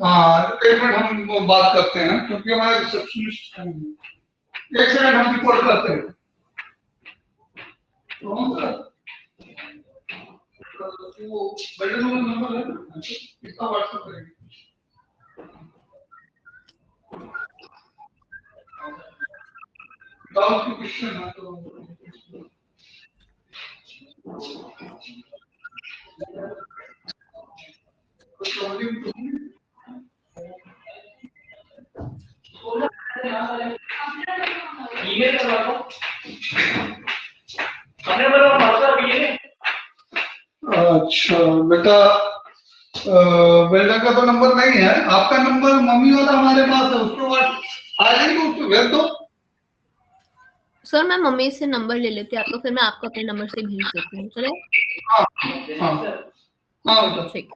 हाँ, एक मिनट हम वो बात करते हैं क्योंकि हमारे रिसेप्शनिस्ट हैं। एक सेकंड हम रिपोर्ट करते हैं। वो बिल्डिंग नंबर है इसका व्हाट्सएप करेंगे। डाउट की क्वेश्चन है तो ईमेल करवा दो। हमने बोला अच्छा बेटा, बेटा का तो नंबर नहीं है, आपका नंबर मम्मी वाला हमारे पास है, उसके बाद आ जाएंगे, उसको भेज दो। सर मैं मम्मी से नंबर ले लेती हूँ, तो फिर मैं आपको अपने नंबर से भेज देती हूँ, चले? हाँ हाँ हाँ ठीक।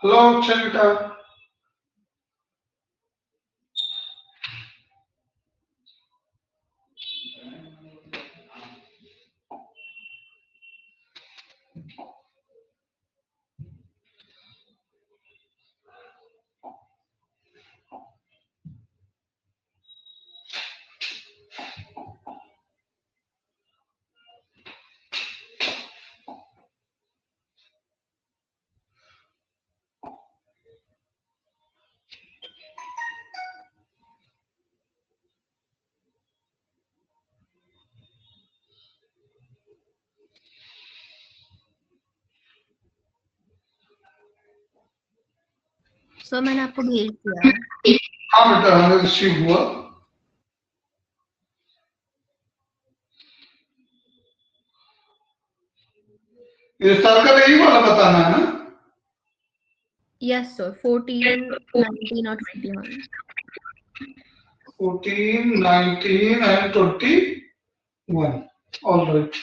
हेलो बेटा। सर मैंने आपको भेज दिया। हाँ बेटा, हमें रिसीव हुआ। ये सर्कल यही वाला बताना है ना? यस सर, 14, 19 और 21। 14, 19 and 21. All right.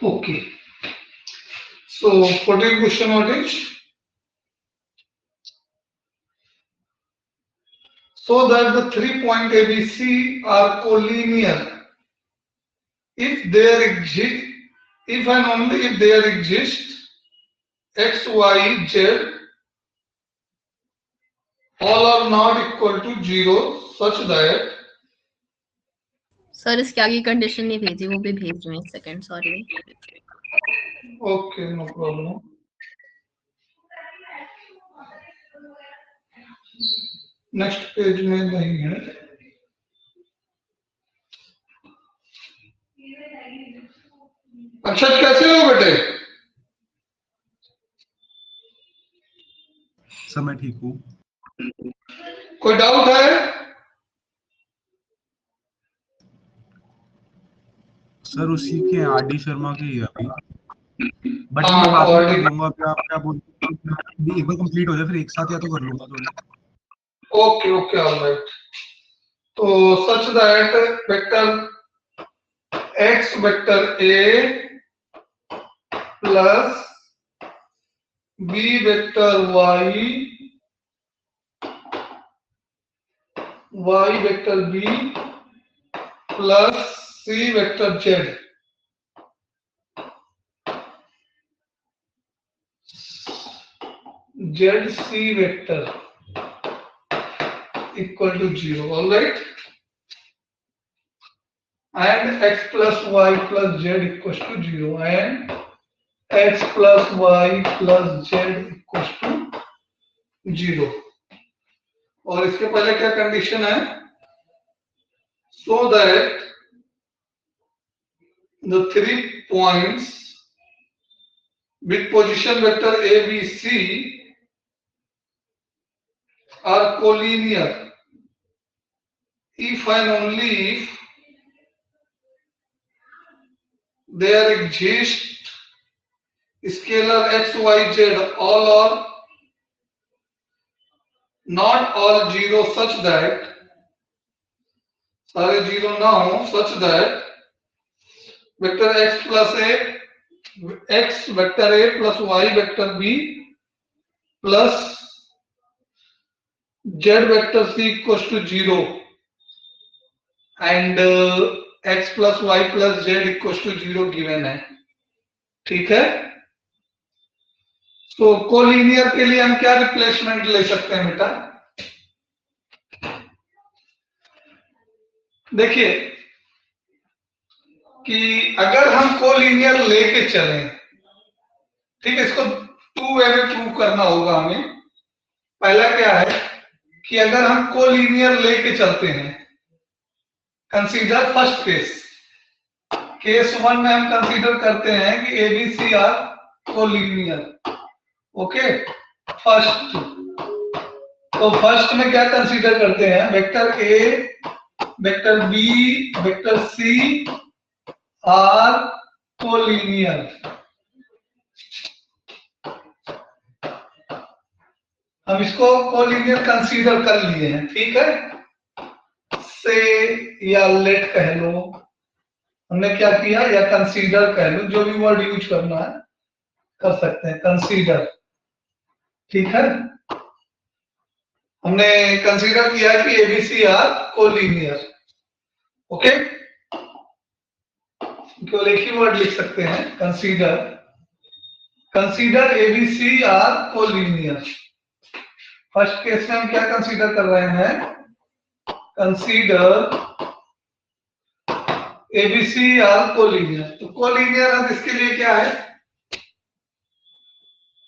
Okay. So 14 question what is? So that the 3 point ABC are collinear if there exist, if and only if there exist x, y, z all are not equal to 0 such that। Sir इसके आगे condition नहीं भेजी, वो भी भेज रही हूँ, एक second, sorry. Okay, no problem. Next page में नहीं है। अच्छा, कैसे हो बेटे? सर मैं ठीक हूँ। कोई डाउट है? सर उसी के आर.डी. शर्मा के ही है अभी, बट मैं बात में कर लूंगा। क्या बोलते हैं, एक बार कंप्लीट हो जाए फिर एक साथ या तो कर लूंगा दोनों। Okay okay, all right. तो such that vector x vector a plus b vector y, y vector b plus c vector z, z c vector equal to 0, all right, and x plus y plus z equals to 0 and x plus y plus z equals to 0। और इसके पहले क्या condition है? so that the 3 points with position vector a b c are collinear if and only if there exist scalar x, y, z, all or not all zero such that सारे zero ना हो, such that vector x plus a, x vector a plus y vector b plus z vector c equals to 0 and x plus y plus z equals to 0 given है। ठीक है, तो collinear के लिए हम क्या रिप्लेसमेंट ले सकते हैं बेटा? देखिए कि अगर हम कोलिनियर लेके चलें, ठीक है, इसको टू वे में प्रूव करना होगा हमें। पहला क्या है कि अगर हम कोलिनियर लेके चलते हैं, कंसीडर फर्स्ट केस 1 में हम कंसीडर करते हैं कि ABC are collinear. Okay, first, तो फर्स्ट में क्या कंसीडर करते हैं? Vector A, vector B, vector C are collinear. हम इसको कोलिनियर कंसीडर कर लिए हैं। ठीक है, से या लेट कह लो, हमने क्या किया, या कंसीडर कह लो, जो भी वर्ड यूज करना है कर सकते हैं, कंसीडर। ठीक है, हमने कंसीडर किया कि एबीसी आर कोलिनियर। ओके, केवल एक ही वर्ड लिख सकते हैं, consider. Consider ABC are collinear. First case में हम क्या कंसीडर कर रहे हैं? Consider ABC are collinear. तो कोलिनियर अब इसके लिए क्या है?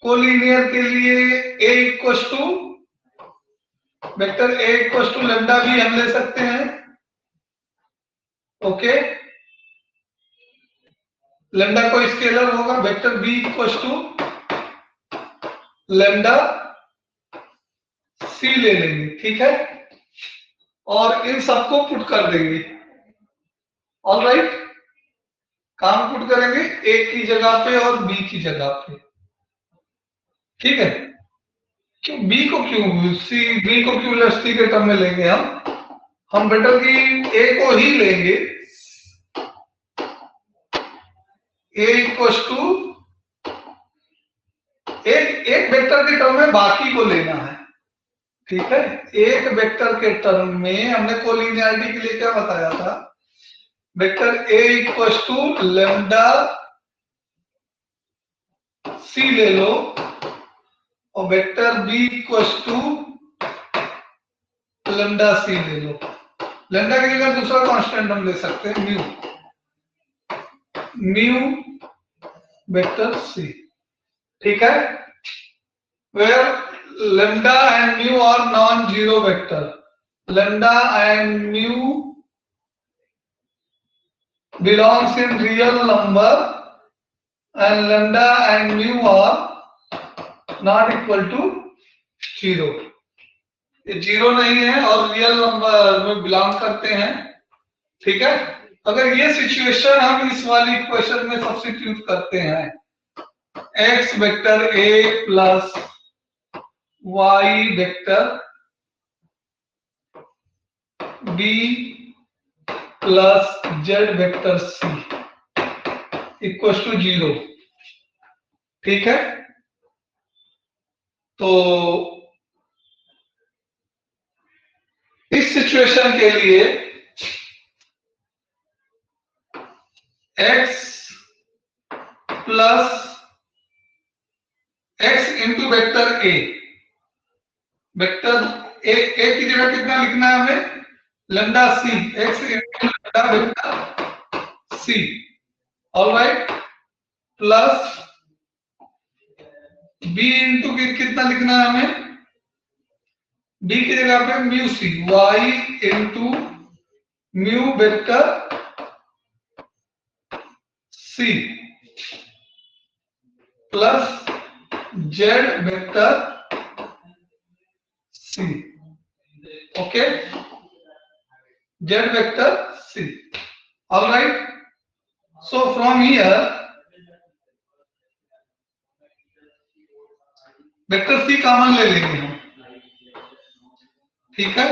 कोलिनियर के लिए a equal to vector a equal to lambda भी हम ले सकते हैं। ओके, लेमडा कोई स्केलर होगा, vector b equal to lambda c ले लेंगे। ठीक है, और इन सबको पुट कर देंगे। ऑलराइट, काम पुट करेंगे a की जगह पे और b की जगह पे। ठीक है, क्यों b को क्यों b को क्यों लेस c के टर्म में लेंगे? हम बेटर की a को ही लेंगे। a इक्वल टू एक वेक्टर के टर्म में बाकी को लेना है। ठीक है, एक वेक्टर के टर्म में हमने कोलिनियरिटी के लिए क्या बताया था? Vector a equal to lambda c ले लो और vector b equal to lambda c ले लो। लेमडा की जगह दूसरा कांस्टेंट हम ले सकते हैं, म्यू वेक्टर c। ठीक है, where lambda and mu are non zero vector, lambda and mu belongs in real number and lambda and mu are not equal to 0। ये जीरो नहीं है और रियल नंबर में बिलोंग करते हैं। ठीक है, अगर ये सिचुएशन हम इस वाली इक्वेशन में सब्स्टिट्यूट करते हैं, x vector a plus y vector b plus z vector c equal to 0। ठीक है, तो इस सिचुएशन के लिए x plus x into vector a, vector a की जगह कितना लिखना है हमें? Lambda c, x into lambda vector c। Alright, plus b into कितना लिखना है हमें? b की जगह पे mu c, y into mu vector c plus z vector c। Okay, z vector c। Alright, So from here vector c common ले लेंगे हम, ठीक है।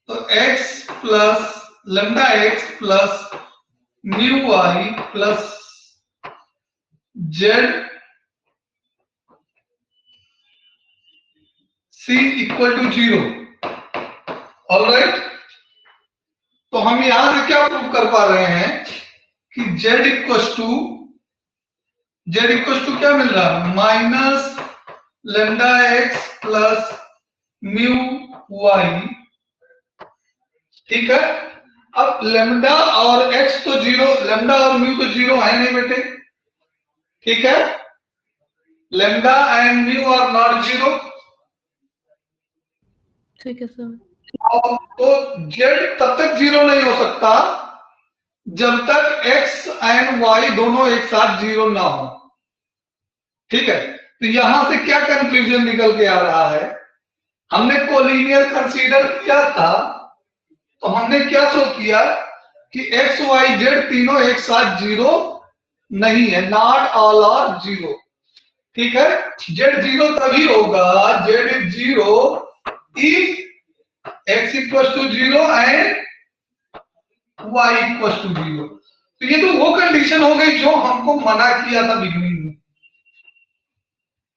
तो x plus lambda x plus mu y plus z c equal to 0। Alright, तो हम यहां से क्या प्रूव कर पा रहे हैं कि z इक्वल टू क्या मिल रहा है, minus lambda x plus mu y, ठीक है। अब लेमडा और एक्स तो 0, लेमडा और म्यू तो 0 है नहीं बेटे, ठीक है। Lambda and mu are not 0, ठीक है सर। तो z तब तक 0 नहीं हो सकता जब तक x एंड y दोनों एक साथ 0 ना हो, ठीक है। तो यहां से क्या कंक्लूजन निकल के आ रहा है, हमने कोलिनियर कंसीडर किया था, तो हमने क्या शो किया कि x y z तीनों एक साथ 0 नहीं है, नॉट ऑल आर 0, ठीक है। z 0 तभी होगा, z is 0 if x equal to 0 and y equal to 0। तो ये तो वो कंडीशन हो गई जो हमको मना किया था बिगिनिंग में।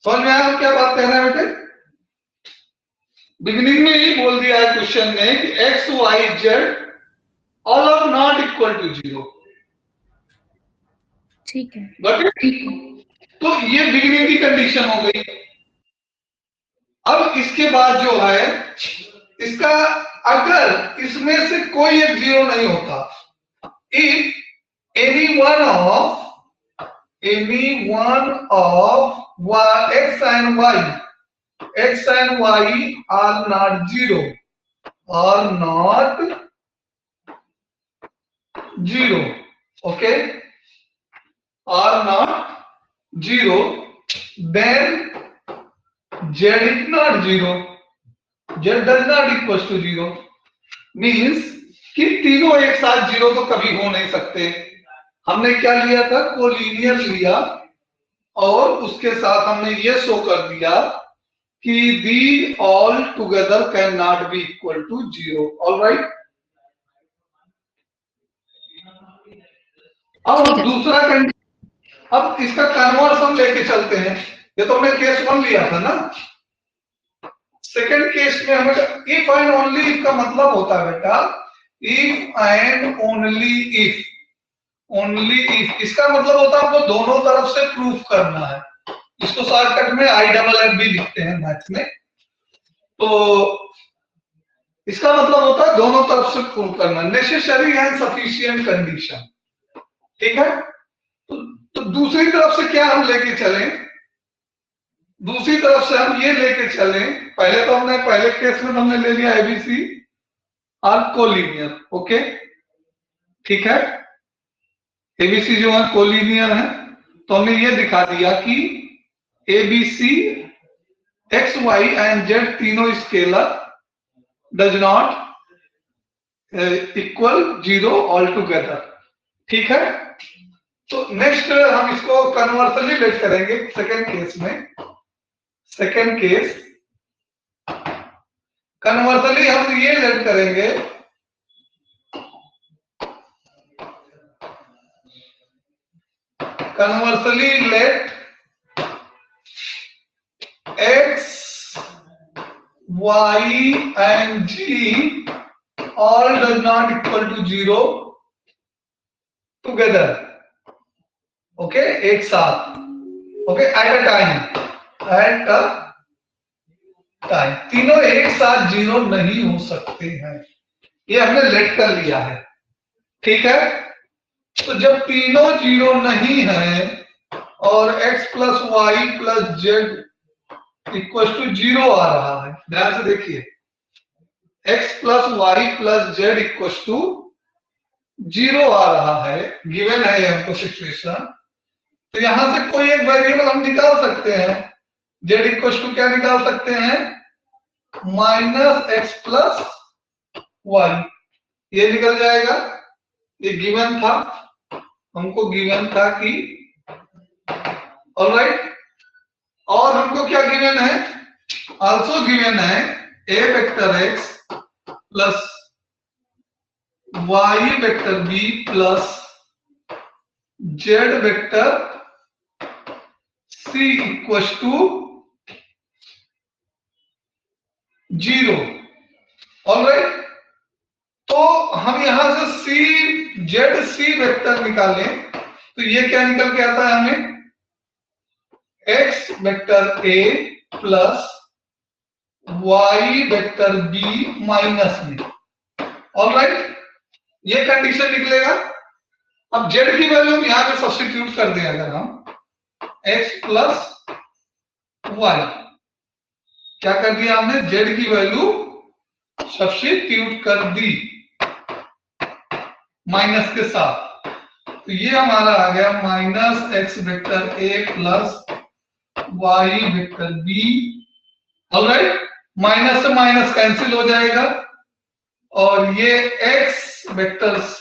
समझ में आया हम क्या बात कह रहे हैं बेटे? बिगिनिंग में ही बोल दिया है क्वेश्चन में कि x y z all are not equal to 0, ठीक है। तो ये बिगिनिंग की कंडीशन हो गई। अब इसके बाद जो है इसका, अगर इसमें से कोई एक 0 नहीं होता, if any one of x and y are not 0, okay, are not 0, then z is not 0, z does not equal to 0, means कि तीनों एक साथ 0 तो कभी हो नहीं सकते। हमने क्या लिया था, कोलिनियर लिया, और उसके साथ हमने ये शो कर दिया कि the all together can not be equal to 0। Alright, अब हम दूसरा कंडीशन, अब इसका कन्वर्सन लेके चलते हैं। ये तो हमने केस 1 लिया था ना, सेकंड केस में हमें इफ एंड ओनली इफ का मतलब होता है बेटा if and only if, only if इसका मतलब होता है आपको दोनों तरफ से प्रूफ करना है। इसको शॉर्टकट में IFF भी लिखते हैं मैथ में, तो इसका मतलब होता है दोनों तरफ से प्रूफ करना, नेसेसरी एंड सफिशिएंट कंडीशन, ठीक है। तो दूसरी तरफ से क्या हम लेके चलें, दूसरी तरफ से हम ये लेके चलें, पहले तो हमने पहले केस में हमने ले लिया ABC आर कोलिनियर, ओके, ठीक है। ABC जो है कोलिनियर है, तो हमने ये दिखा दिया कि ABC x y and z तीनों scalar does not equal 0 all together, ठीक है। तो नेक्स्ट हम इसको कन्वर्सली लेट करेंगे सेकेंड केस में। सेकेंड केस कन्वर्सली हम ये लेट करेंगे, conversely let x y and g all does not equal to 0 together, okay, एक साथ, okay, at a time, तीनों एक साथ 0 नहीं हो सकते हैं, ये हमने लेट कर लिया है, ठीक है। तो जब तीनों 0 नहीं है और x plus y plus z equal to 0 आ रहा है, ध्यान से देखिए, x plus y plus z equal to 0 आ रहा है, गिवन है हमको सिचुएशन। तो यहां से कोई एक वेरिएबल हम निकाल सकते हैं, जेड इक्वल टू क्या निकाल सकते हैं, माइनस एक्स प्लस वाई, ये निकल जाएगा, ये गिवन था, हमको गिवन था कि ऑलराइट, और हमको क्या गिवन है, आल्सो गिवन है a vector x plus y vector b plus z vector c equal to 0। Alright, तो हम यहां से सी वेक्टर निकालें तो ये क्या निकल के आता है हमें, x vector a plus y vector b minus में। ऑलराइट, ये कंडीशन निकलेगा। अब z की वैल्यू यहां पे सब्स्टिट्यूट कर दें अगर हम, x प्लस y, क्या कर दिया हमने, z की वैल्यू सब्स्टिट्यूट कर दी माइनस के साथ, तो ये हमारा आ गया minus x vector a plus y vector b। Alright, minus से माइनस कैंसिल हो जाएगा और ये x vector c,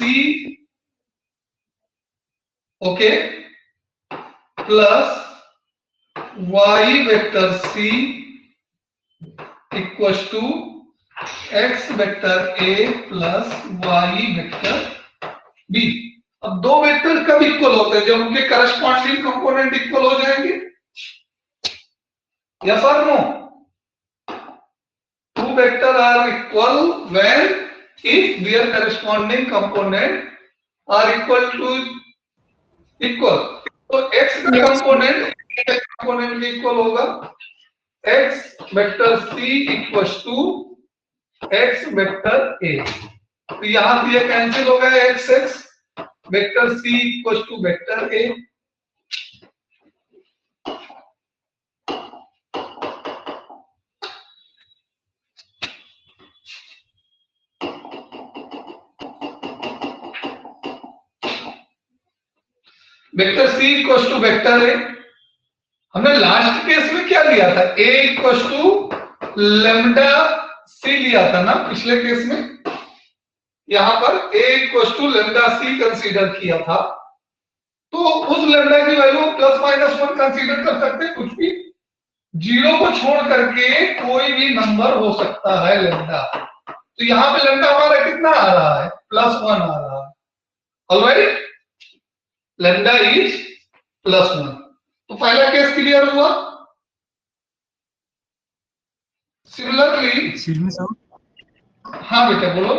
okay, plus y vector c equal to x vector a plus y vector b। अब दो वेक्टर कब इक्वल होते हैं, जब उनके करस्पॉन्डिंग कंपोनेंट इक्वल हो जाएंगे, यस और no. Two vector are equal when if their corresponding component are equal to equal. तो x का कंपोनेंट भी इक्वल होगा, x vector c equal to x vector a। तो यहां से ये कैंसिल हो गया, x vector c equal to vector a। Vector c equal to vector a। हमने लास्ट केस में क्या लिया था, a equal to lambda c लिया था ना पिछले केस में, यहां पर a equal to lambda c consider किया था। तो उस लेमडा की वैल्यू प्लस माइनस 1 कंसीडर कर सकते हैं, कुछ भी, जीरो को छोड़ करके कोई भी नंबर हो सकता है लेमडा। तो यहां पे लेमडा हमारा कितना आ रहा है, +1 आ रहा है। Alright, lambda is +1। तो पहला केस क्लियर हुआ। सिमिलरली हाँ बेटा बोलो।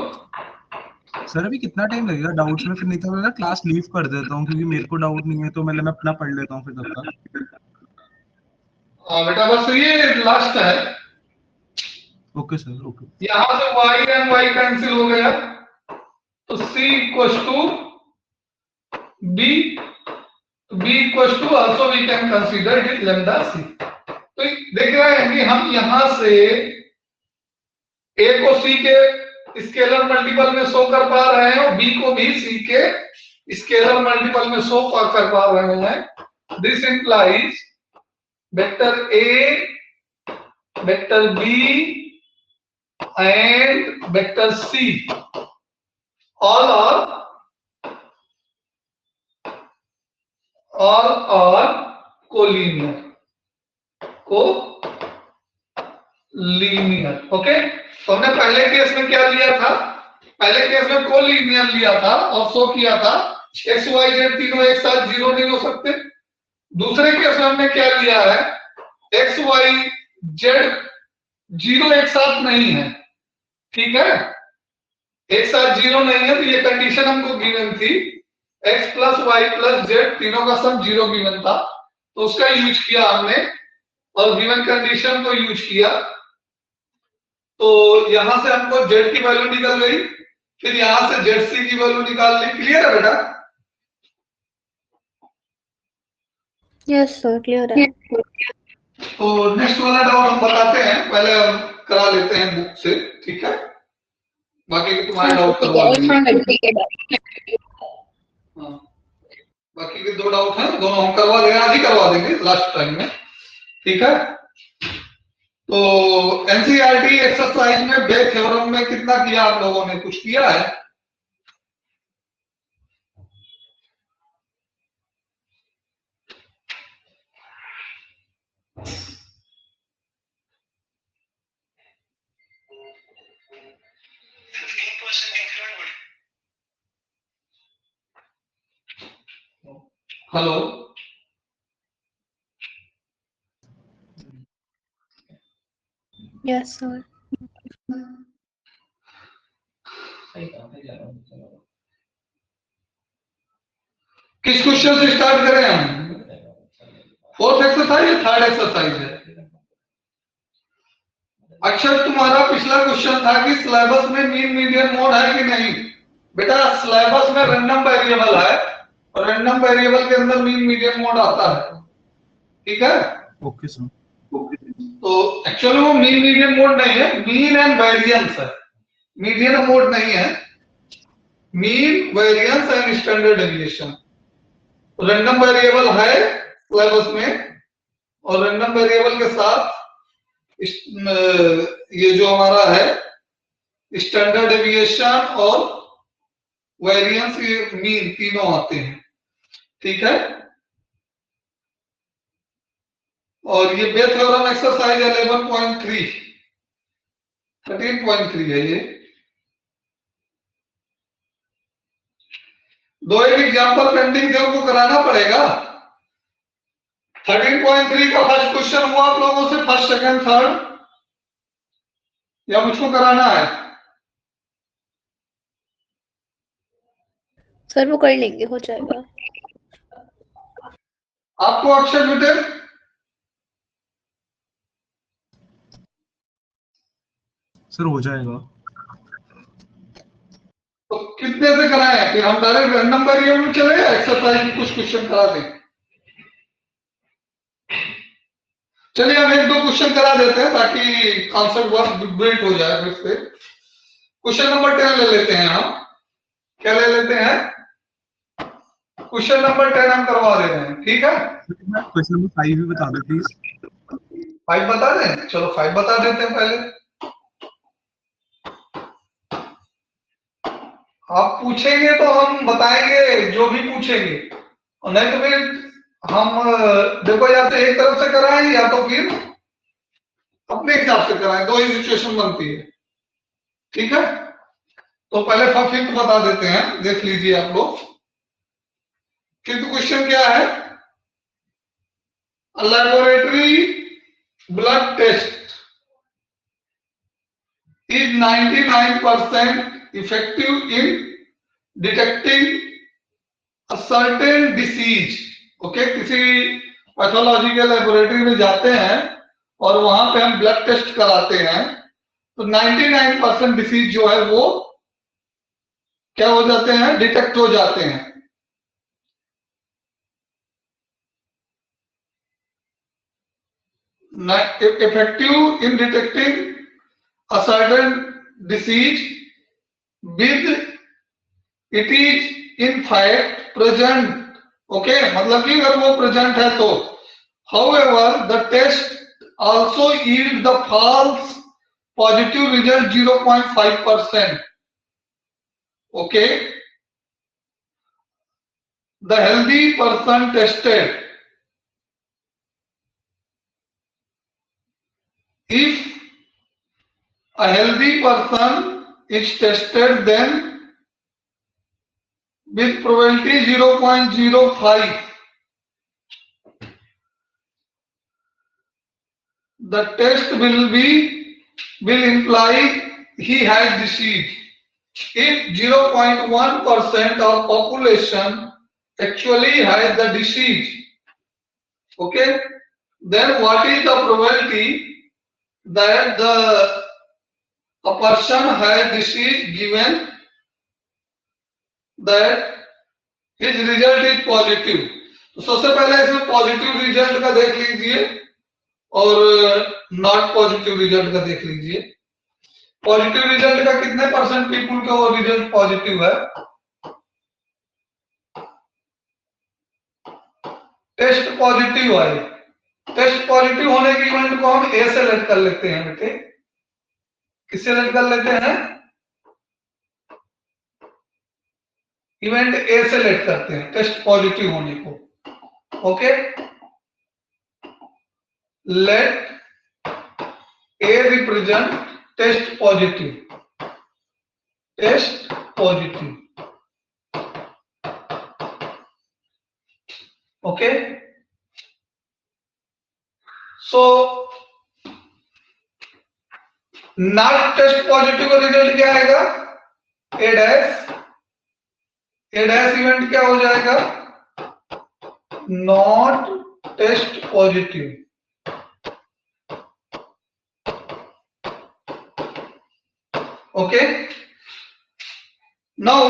सर अभी कितना टाइम लगेगा, डाउट्स में फिर नहीं तो मैं क्लास लीव कर देता हूँ क्योंकि मेरे को डाउट नहीं है, तो मैं अपना पढ़ लेता हूँ फिर तब तक। हाँ बेटा, बस ये लास्ट है। Okay sir, okay. यहां से y एंड y कैंसिल हो गया, तो c equal to b, b equal to also we can consider it is lambda c। तो देख रहे हैं कि हम यहां से a को c के स्केलर मल्टीपल में शो कर पा रहे हैं और b को भी c के स्केलर मल्टीपल में शो कर पा रहे हैं। This implies vector a, vector b and vector c all are collinear, okay. तो हमने पहले केस में क्या लिया था, पहले केस में कोलिनियर लिया था और शो किया था एक्स वाई जेड तीनों एक साथ जीरो नहीं हो सकते। दूसरे केस में हमने क्या लिया है, एक्स वाई जेड जीरो एक साथ नहीं है, ठीक है, एक साथ जीरो नहीं है। तो ये कंडीशन हमको गिवन थी, x plus y plus z तीनों का सम जीरो गिवन था, तो उसका यूज किया हमने और गिवन कंडीशन को यूज किया। तो यहां से हमको z की वैल्यू निकल गई, फिर यहां से zc की वैल्यू निकाल ली। क्लियर है बेटा? यस सर, क्लियर है। तो नेक्स्ट वाला डाउट हम बताते हैं, पहले हम करा लेते हैं बुक से, ठीक है, बाकी के तुम्हारे डाउट करवा देंगे। हाँ, बाकी के दो डाउट हैं, दोनों हम करवा देंगे, आज ही करवा देंगे लास्ट टाइम में, ठीक है। तो एनसीईआरटी एक्सरसाइज में बे थ्योरम में कितना किया आप लोगों ने, कुछ किया है? Hello, yes sir. किस क्वेश्चन से स्टार्ट करें हम? फोर्थ एक्सरसाइज या थर्ड एक्सरसाइज है? अक्षर, तुम्हारा पिछला क्वेश्चन था कि सिलेबस में मीन मीडियन मोड है कि नहीं। बेटा सिलेबस में रैंडम वेरिएबल है और रैंडम वेरिएबल के अंदर मीन मीडियन मोड आता है, ठीक है। Okay sir. तो एक्चुअली वो मीन मीडियन मोड नहीं है, मीन एंड वेरिएंस है, मीडियन मोड नहीं है। Mean, variance and standard deviation random variable है सिलेबस में, और रैंडम वेरिएबल के साथ ये जो हमारा है स्टैंडर्ड डेविएशन और वेरिएंस, ये मीन तीनों आते हैं, ठीक है। और ये बेस थ्योरम एक्सरसाइज 11.3 13.3 है। ये दो एक एग्जांपल पेंडिंग थे, उनको कराना पड़ेगा। 13.3 का फर्स्ट क्वेश्चन हुआ आप लोगों से, फर्स्ट सेकंड थर्ड, या मुझको कराना है? सर वो कर लेंगे, हो जाएगा। आपको अक्षर बेटे सर हो जाएगा। तो कितने से कराएं? फिर हम डायरेक्ट रैंडम वेरिएबल में चले या एक्सरसाइज में कुछ क्वेश्चन करा दें? चलिए हम एक दो क्वेश्चन करा देते हैं ताकि कॉन्सेप्ट वर्क बिल्ड हो जाए फिर से। क्वेश्चन नंबर 10 ले लेते हैं हम। क्या ले लेते हैं? क्वेश्चन नंबर 10 हम करवा दे रहे हैं, ठीक है। क्वेश्चन नंबर 5 भी बता दो प्लीज। 5 बता दें? चलो 5 बता देते हैं पहले। आप पूछेंगे तो हम बताएंगे जो भी पूछेंगे, और नहीं तो फिर हम देखो या तो एक तरफ से कराएं या तो फिर अपने हिसाब से कराएं, दो ही सिचुएशन बनती है, ठीक है। तो पहले फिफ्थ बता देते हैं, देख लीजिए आप लोग। फिफ्थ क्वेश्चन क्या है? Laboratory blood test is 99% effective in detecting a certain disease. Okay, किसी पैथोलॉजी के लेबोरेटरी में जाते हैं और वहां पे हम ब्लड टेस्ट कराते हैं, तो 99% डिसीज जो है वो क्या हो जाते हैं? डिटेक्ट हो जाते हैं। Effective in detecting a certain disease with it is in fact present. Okay, मतलब कि अगर वो प्रेजेंट है तो। however the test also yield the false positive result 0.5%. okay, the healthy person tested, if a healthy person is tested, then with probability 0.05 the test will imply he has disease. If 0.1% of population actually has the disease, okay, then what is the probability that a person has disease given that his result is positive? तो सबसे पहले इसमें positive result का देख लीजिए और not positive result का देख लीजिए। पॉजिटिव रिजल्ट का कितने परसेंट पीपुल का वो रिजल्ट पॉजिटिव है? टेस्ट पॉजिटिव आए। टेस्ट पॉजिटिव होने के इवेंट को हम ए से लेट कर लेते हैं बेटे। किससे लेट कर लेते हैं? इवेंट ए से लेट करते हैं टेस्ट पॉजिटिव होने को। Okay, let A represent test positive. Test positive okay, so not test positive का रिजल्ट क्या आएगा? ए डैश इवेंट क्या हो जाएगा? Not test positive. Okay, now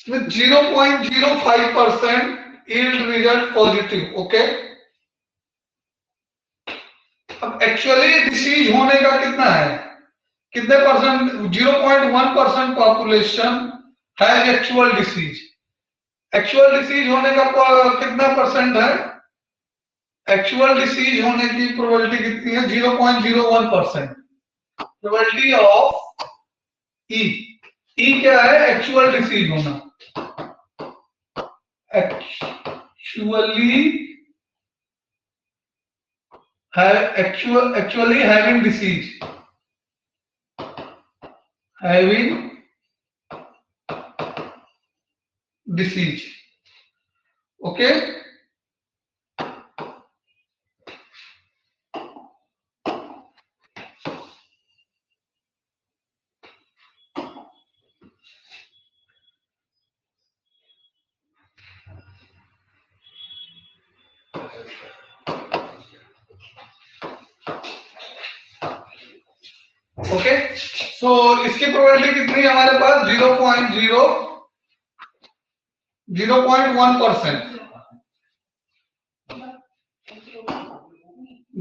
with 0.05% yield result positive. ओके, अब एक्चुअली डिसीज होने का कितना है, कितने percent? 0.1% population has actual disease. Actual disease होने का कितना परसेंट है? एक्चुअल डिसीज होने की प्रोबेबिलिटी कितनी है? 0.01%। प्रोबेबिलिटी ऑफ ई क्या है? एक्चुअल डिसीज होना, actually having disease, okay, okay, so इसकी प्रोबेबिलिटी कितनी है हमारे पास? 0.1%।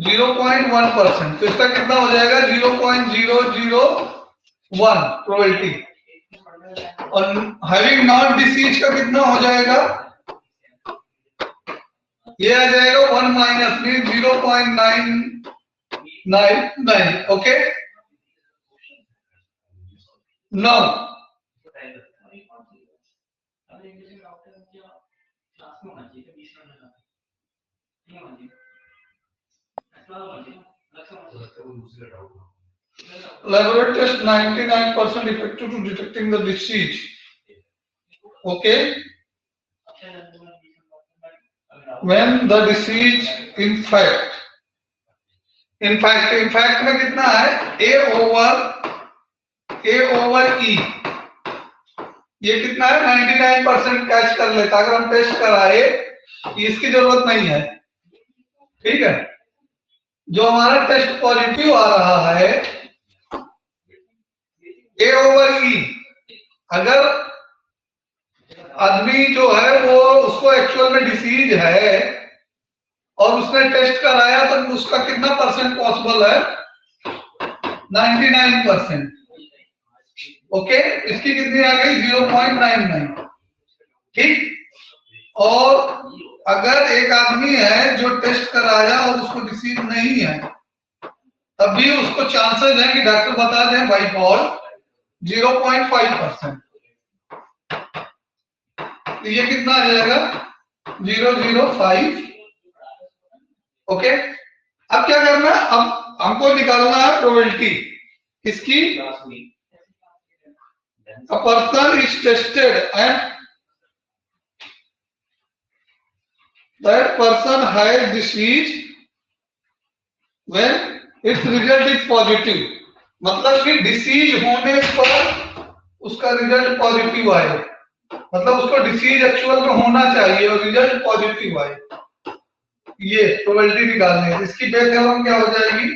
0.1%, तो इसका कितना हो जाएगा? 0.001 प्रोबेबिलिटी। और हैविंग नॉट डिसीज का कितना हो जाएगा? ये आ जाएगा 1 माइनस में 0.999। Okay, no laboratory test 99% effective to detecting the disease. Okay, when the disease in fact में कितना है? A over E, ये कितना है? 99% कैच कर लेता अगर हम टेस्ट कराए, इसकी जरूरत नहीं है। ठीक है, जो हमारा टेस्ट पॉजिटिव आ रहा है A over E, अगर आदमी जो है वो उसको एक्चुअल में डिसीज है और उसने टेस्ट कराया तो उसका कितना परसेंट पॉसिबल है? 99%। ओके, इसकी कितनी आ गई? 0.99। ठीक, और अगर एक आदमी है जो टेस्ट कराया और उसको डिसीज नहीं है, तब भी उसको चांसेस है कि डॉक्टर बता दें बाई फॉल्ट 0.5%। तो ये कितना आ जाएगा? 0.005। ओके, अब क्या करना है? अब हमको निकालना है प्रोबेबिलिटी इसकी। A person is tested and that person has disease when its result is positive। मतलब कि डिसीज होने पर उसका रिजल्ट पॉजिटिव आए, मतलब उसको डिसीज एक्चुअल में होना चाहिए और रिजल्ट पॉजिटिव आए। ये प्रोबेबिलिटी निकालनी है। इसकी बेस थ्योरम क्या हो जाएगी?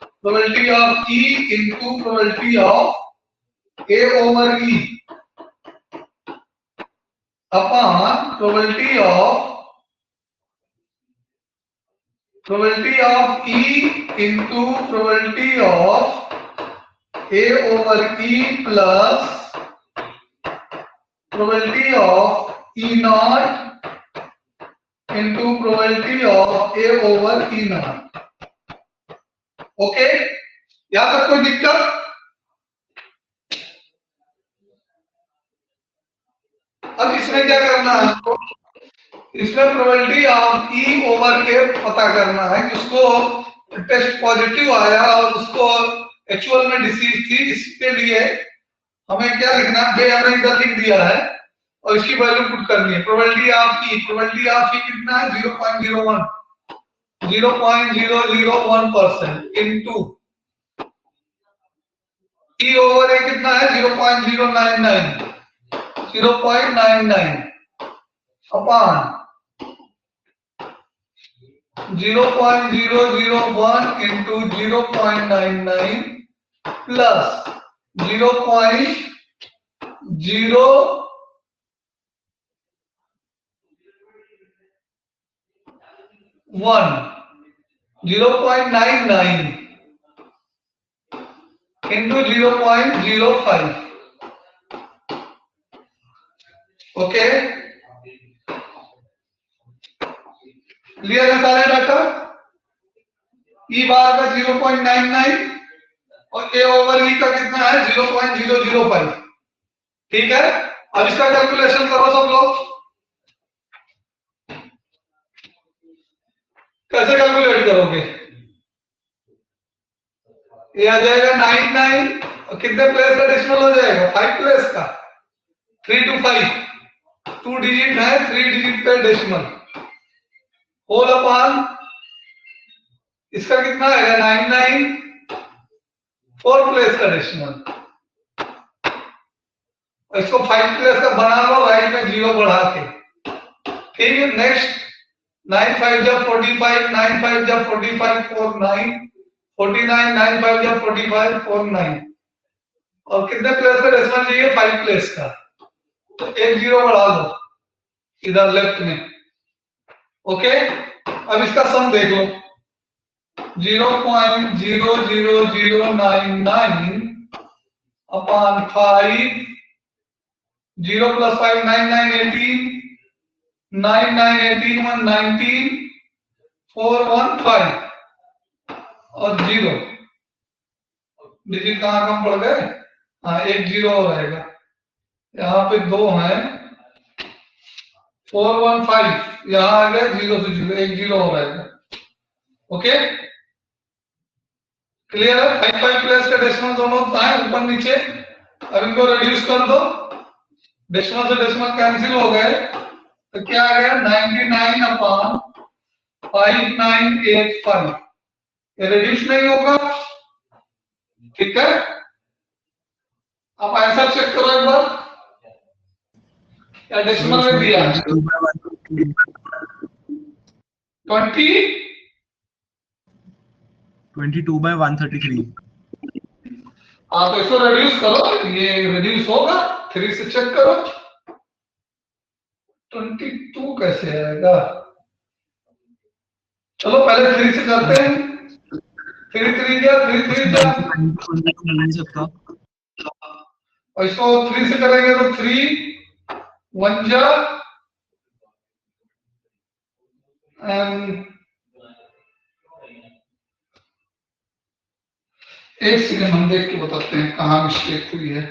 Probability of E into probability of A over E upon probability of E into probability of A over E plus probability of E naught into probability of A over E naught। Okay, यहां तक कोई दिक्कत? अब इसमें क्या करना है आपको? इसमें probability of E over A पता करना है, जिसको टेस्ट पॉजिटिव आया और उसको एक्चुअल में डिसीज थी, इसके लिए हमें क्या लिखना है, भाई हमने इधर लिख दिया है और इसकी वैल्यू पुट करनी है। प्रोबेबिलिटी ऑफ ई कितना है 0.01 0.001% इनटू ई ओवर ए कितना है 0.099 upon 0.001 into 0.99 plus 0.001 0.99 into 0.05. Okay, clear है सारे डाटा? ई बार का 0.99 और ए ओवर ई का कितना है 0.005। ठीक है, अब इसका कैलकुलेशन करो सब लोग। कैसे कैलकुलेट करोगे? ये आ जाएगा 99 और कितने प्लेस का डेसिमल हो जाएगा 5 प्लेस का 3 to 5 2 डिजिट है 3 डिजिट पे डेसिमल होल अपॉन इसका कितना आएगा 99 4 प्लेस का डेसिमल और इसको 5 प्लेस का बना लो राइट में 0 बढ़ा के। ठीक है, नेक्स्ट 9 5 जब 45 9 5 जब 45 49 49 9 5 जब 45 49 और कितने प्लेस का डेसिमल चाहिए 5 प्लेस का, तो एक 0 बढ़ा लो इधर लेफ्ट में। ओके, अब इसका सम देख लो 0.00099 अपॉन 5 0 plus 5 9 9 18 9 9 18 1 19 4 1 5 और 0 डिजिट कहाँ कम पड़ गए? हाँ, एक 0 और रहेगा, यहाँ पे 2 है 4 1 5 यहाँ आ गया 0 से 0 एक 0 और रहेगा। ओके, क्लियर है? 5 5 प्लेस का डेसिमल दोनों है ऊपर नीचे। अब इनको रिड्यूस कर दो, डेसिमल से डेसिमल कैंसिल हो गए तो क्या आ गया 99 अपॉन 5985। ये रिड्यूस नहीं होगा। ठीक है, अब आंसर चेक करो एक बार, क्या डेसिमल में दिया 22/133। आप इसको रिड्यूस करो, ये रिड्यूस होगा 3 से चेक करो 22 कैसे आएगा। चलो पहले 3 से करते हैं, 3 3 जा 3 3 जा और इसको 3 से करेंगे तो 3 1 जा एक सेकंड हम देख के बताते हैं कहाँ मिस्टेक हुई है।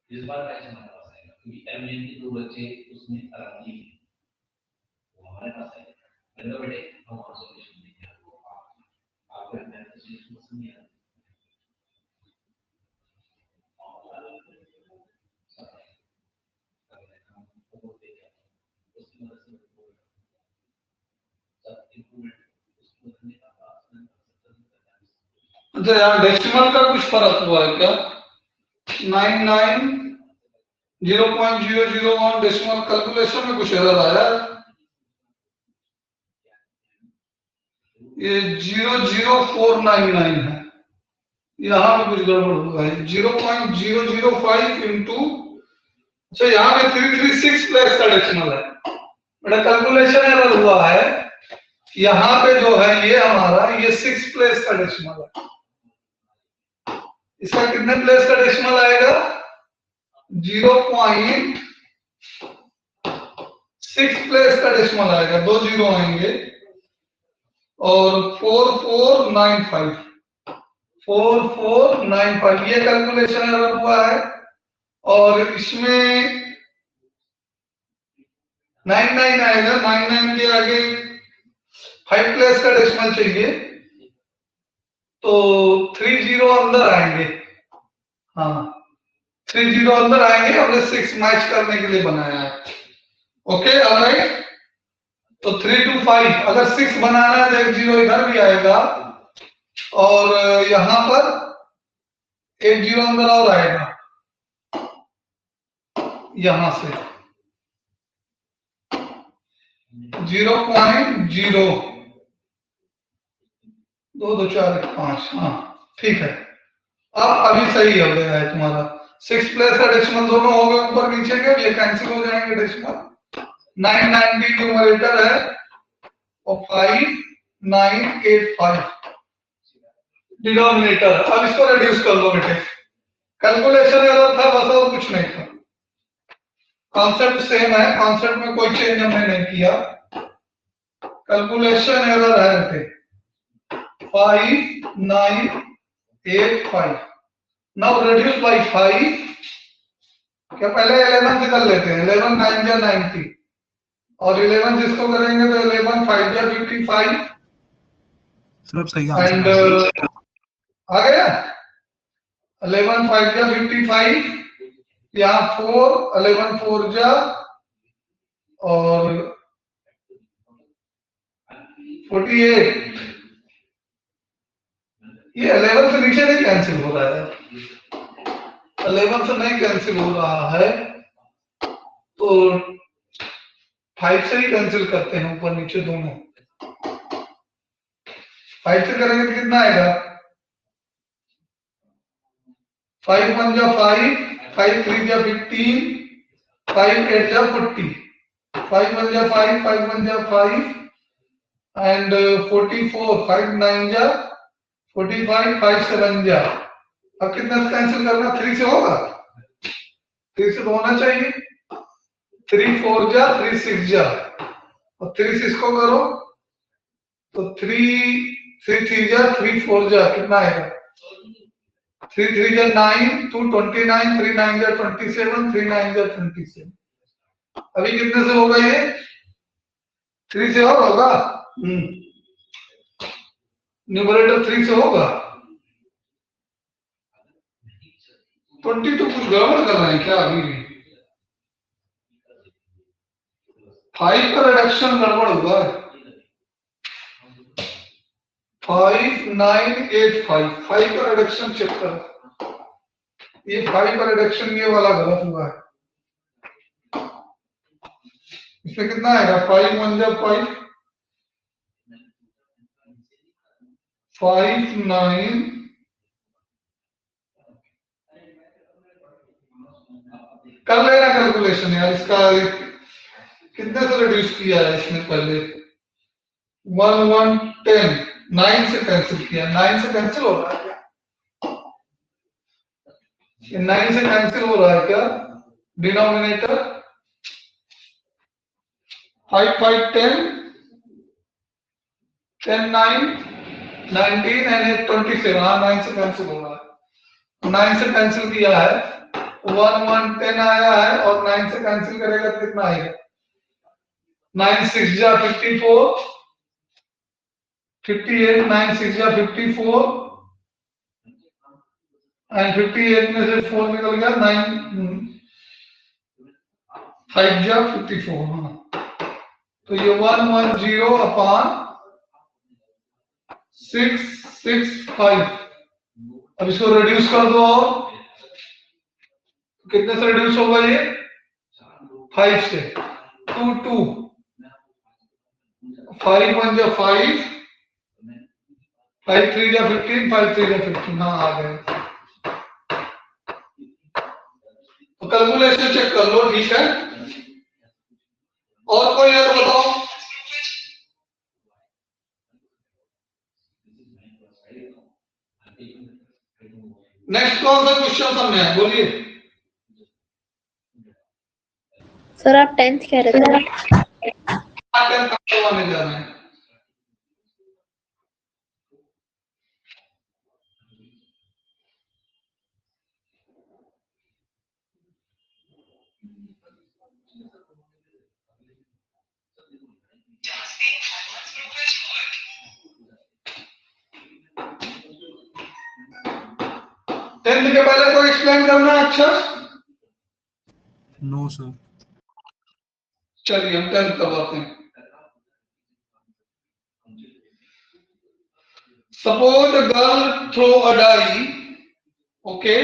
इस बार बैच हमारे पास आएगा क्योंकि एमएन के 2 बच्चे उसमें अरावली है, वो हमारे पास आएगा। हेलो बेटे, हम आपसे सॉल्यूशन देंगे आपको मैथ का सॉल्यूशन पसंद नहीं आता अच्छा यार, डेसिमल का कुछ फर्क हुआ है क्या? 99 0.001 डेसिमल कैलकुलेशन में कुछ एरर आया। ये 00499 है, यहाँ पे कुछ गड़बड़ हुआ है। 0.005 इंटू, अच्छा यहाँ पे 336 प्लस का डेसिमल है, मेरा कैलकुलेशन एरर हुआ है। यहाँ पे जो है ये हमारा ये 6 प्लेस का डेसिमल है, इसका कितने प्लेस का डेसिमल आएगा? 0.6 प्लेस का डेसिमल आएगा, 2 जीरो आएंगे और 4495 ये कैलकुलेशन एरर हुआ है। और इसमें 99 आएगा, 99 के आगे 5 प्लेस का डेसिमल चाहिए, तो 3 जीरो अंदर आएंगे। हाँ 3 जीरो अंदर आएंगे, हमने 6 मैच करने के लिए बनाया है। ओके ऑलराइट, तो 3 to 5 अगर 6 बनाना है तो 1 जीरो इधर भी आएगा और यहां पर 1 जीरो अंदर और आएगा यहां से 0.0 2 2 4 1 5। हाँ ठीक है, अब अभी सही हो गया है तुम्हारा। 6 प्लस का डेसिमल दोनों हो गए ऊपर नीचे के, ये कैंसिल हो जाएंगे डेसिमल। 990 न्यूमरेटर है और 5985 डिनोमिनेटर। अब इसको रिड्यूस कर लो बेटे, कैलकुलेशन एरर था बस और कुछ नहीं था, कॉन्सेप्ट सेम है, कॉन्सेप्ट में कोई चेंज हमने नहीं किया, कैलकुलेशन एरर है बेटे। 5985 नाउ रिड्यूस बाय 5, क्या पहले 11 से कर लेते हैं, 11 9 या 90 और 11 जिसको करेंगे तो 11 5 या 55 सब सही एंड आ गया 11 5 या 55, यहाँ 4 11 4 जा और 48, ये 11 से नीचे नहीं कैंसिल हो रहा है, 11 से नहीं कैंसिल हो रहा है तो 5 से ही कैंसिल करते हैं, ऊपर नीचे दोनों। 5 से करेंगे तो कितना आएगा? 5 1 जा 5, 5 3 जा 15, 5 8 जा 40, 5 1 जा 5, 5 1 जा 5 एंड 44, 5 9 जा 45, 5 7 जा। अब कितना से कैंसिल करना? 3 से होगा, 3 से तो होना चाहिए। 3 4 जा 3 6 जा और 3 6 को करो तो 3 3 जा 3 4 जा कितना आएगा? 3 3 जा 9 2 29, 3 9 जा 27, 3 9 जा 27। अभी कितने से होगा ये? 3 से और होगा, न्यूमरेटर 3 से होगा। 20 तो कुछ गड़बड़ कर रहे हैं क्या? अभी भी 5 का रिडक्शन गड़बड़ हुआ है। 5985 5 का रिडक्शन चेक करो, ये 5 का रिडक्शन ये वाला गलत हुआ है। इसमें कितना आएगा? 5 1 जा 5, 5 9 कर लेना कैलकुलेशन यार, इसका कितने से रिड्यूस किया है इसने? पहले 1 1 10 9 से कैंसिल किया, 9 से कैंसिल हो रहा है क्या? ये 9 से कैंसिल हो रहा है क्या? Denominator 5 5 10 10 9 19 and 27। हाँ 9 से कैंसिल हो रहा है, 9 से कैंसिल किया है, 1 1 10 आया है और 9 से कैंसिल करेगा तो कितना आएगा? 9 6 जा 54, 58 9 6 जा 54 एंड 58 में से 4 निकल गया, 9 5 जा 54। हाँ तो ये 110 अपॉन 665। अब इसको रिड्यूस कर दो और कितने से रिड्यूस होगा ये? 5 से 2 2 5 1 जा 5 5 3 या 15, 5 3 या 15, हाँ आ गए। तो कैलकुलेशन चेक कर लो, ठीक है। और कोई है तो बताओ। नेक्स्ट कौन सा क्वेश्चन करना है, बोलिए। सर आप 10th कह रहे थे। 10 करवाने जा रहे हैं। टेंथ के पहले कोई एक्सप्लेन करना है अक्षर? No sir. चलिए हम 10th करवाते हैं। Suppose a girl throw a die, okay?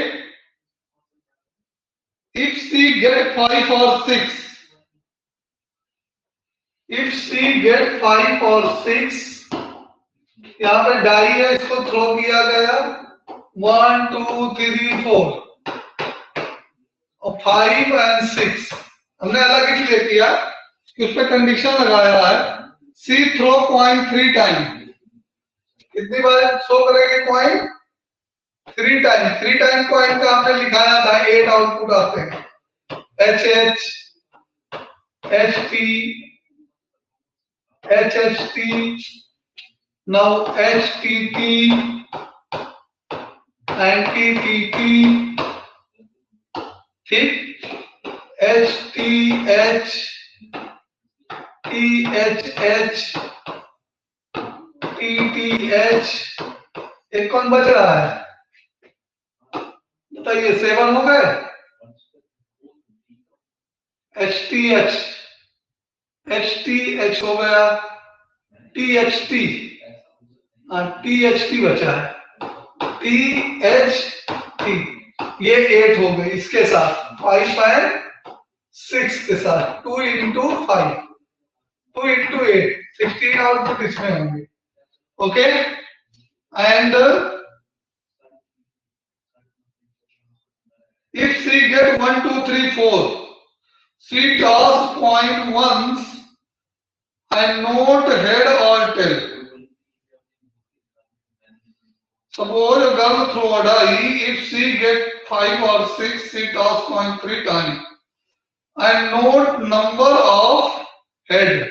If she get 5 or 6, if she get 5 or 6, यहाँ पे डाई है, इसको थ्रो किया गया 1 2 3 4 और 5 और 6 हमने अलग इसलिए किया कि उस पर कंडीशन लगाया है सी थ्रो कॉइन 3 टाइम। कितनी बार थ्रो करेंगे कॉइन? 3 टाइम। 3 टाइम कॉइन का हमने लिखाया था 8 आउटपुट आते हैं, H H H T H H T, now H T T and T T T, ठीक। H T H T H H T T H, एक कौन बच रहा है बताइए? 7 हो गए। एच टी एच हो गया, टी एच टी बचा है, टी एच टी, ये 8 हो गई। इसके साथ 5 और 6 के साथ 2 into 5, 2 into 8, 16 आउटपुट इसमें होंगे, okay. And if she get 1 2 3 4, she toss coin once and note head or tail. Suppose a girl throw a die, if she get 5 or 6, she toss coin 3 times and note number of head.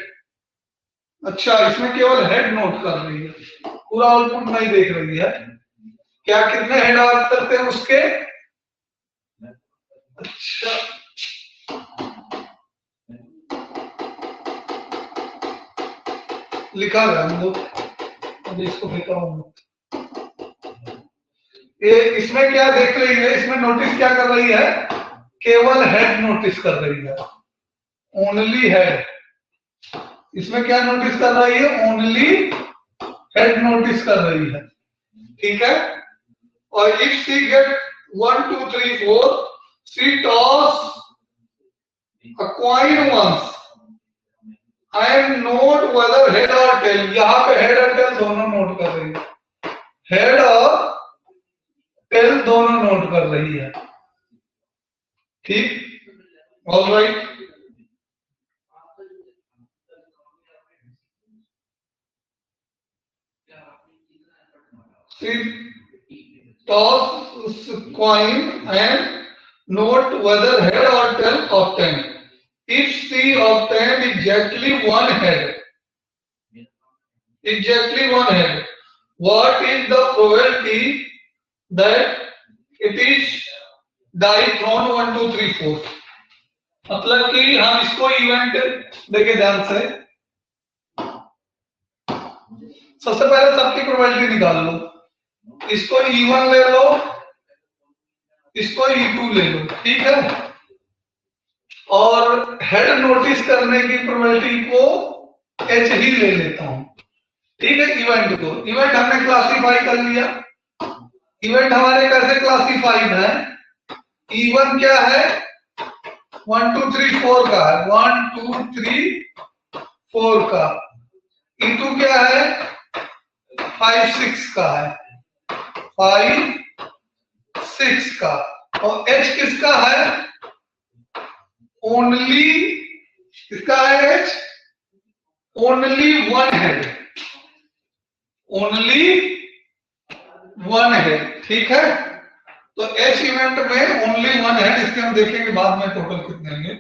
अच्छा, इसमें केवल head note कर रही है, पूरा output नहीं देख रही है। क्या कितने हेड आ सकते हैं उसके? अच्छा, लिखा है हम लोग, अभी इसको लिखा हूं। ये इसमें क्या देख रही है? इसमें नोटिस क्या कर रही है? केवल हेड नोटिस कर रही है, ओनली हेड। इसमें क्या नोटिस कर रही है? ओनली हेड नोटिस कर रही है, ठीक है। और if she get 1 2 3 4, she toss a coin once and note whether head or tail. यहाँ पे हेड और टेल दोनों नोट कर रही है, हेड और टेल दोनों नोट कर रही है, ठीक। Alright, she toss coin and note whether head or tail obtained. If she obtained exactly one head, what is the probability that it is die thrown 1 2 3 4? मतलब कि हम इसको इवेंट देखे ध्यान से। सबसे पहले सबकी प्रोबेबिलिटी निकाल लो, इसको E1 ले लो, इसको E2 ले लो, ठीक है। और हेड नोटिस करने की प्रोबेबिलिटी को H ही ले लेता हूं, ठीक है। इवेंट को, इवेंट हमने क्लासिफाई कर लिया। इवेंट हमारे कैसे क्लासिफाइड है? E1 क्या है? 1 2 3 4 का है, 1 2 3 4 का। E2 क्या है? 5 6 का है, 5 6 का। और h किसका है? ओनली किसका है h? Only one head, only one head, ठीक है। तो एच इवेंट में ओनली वन हेड, इसके हम देखेंगे बाद में टोटल कितने होंगे।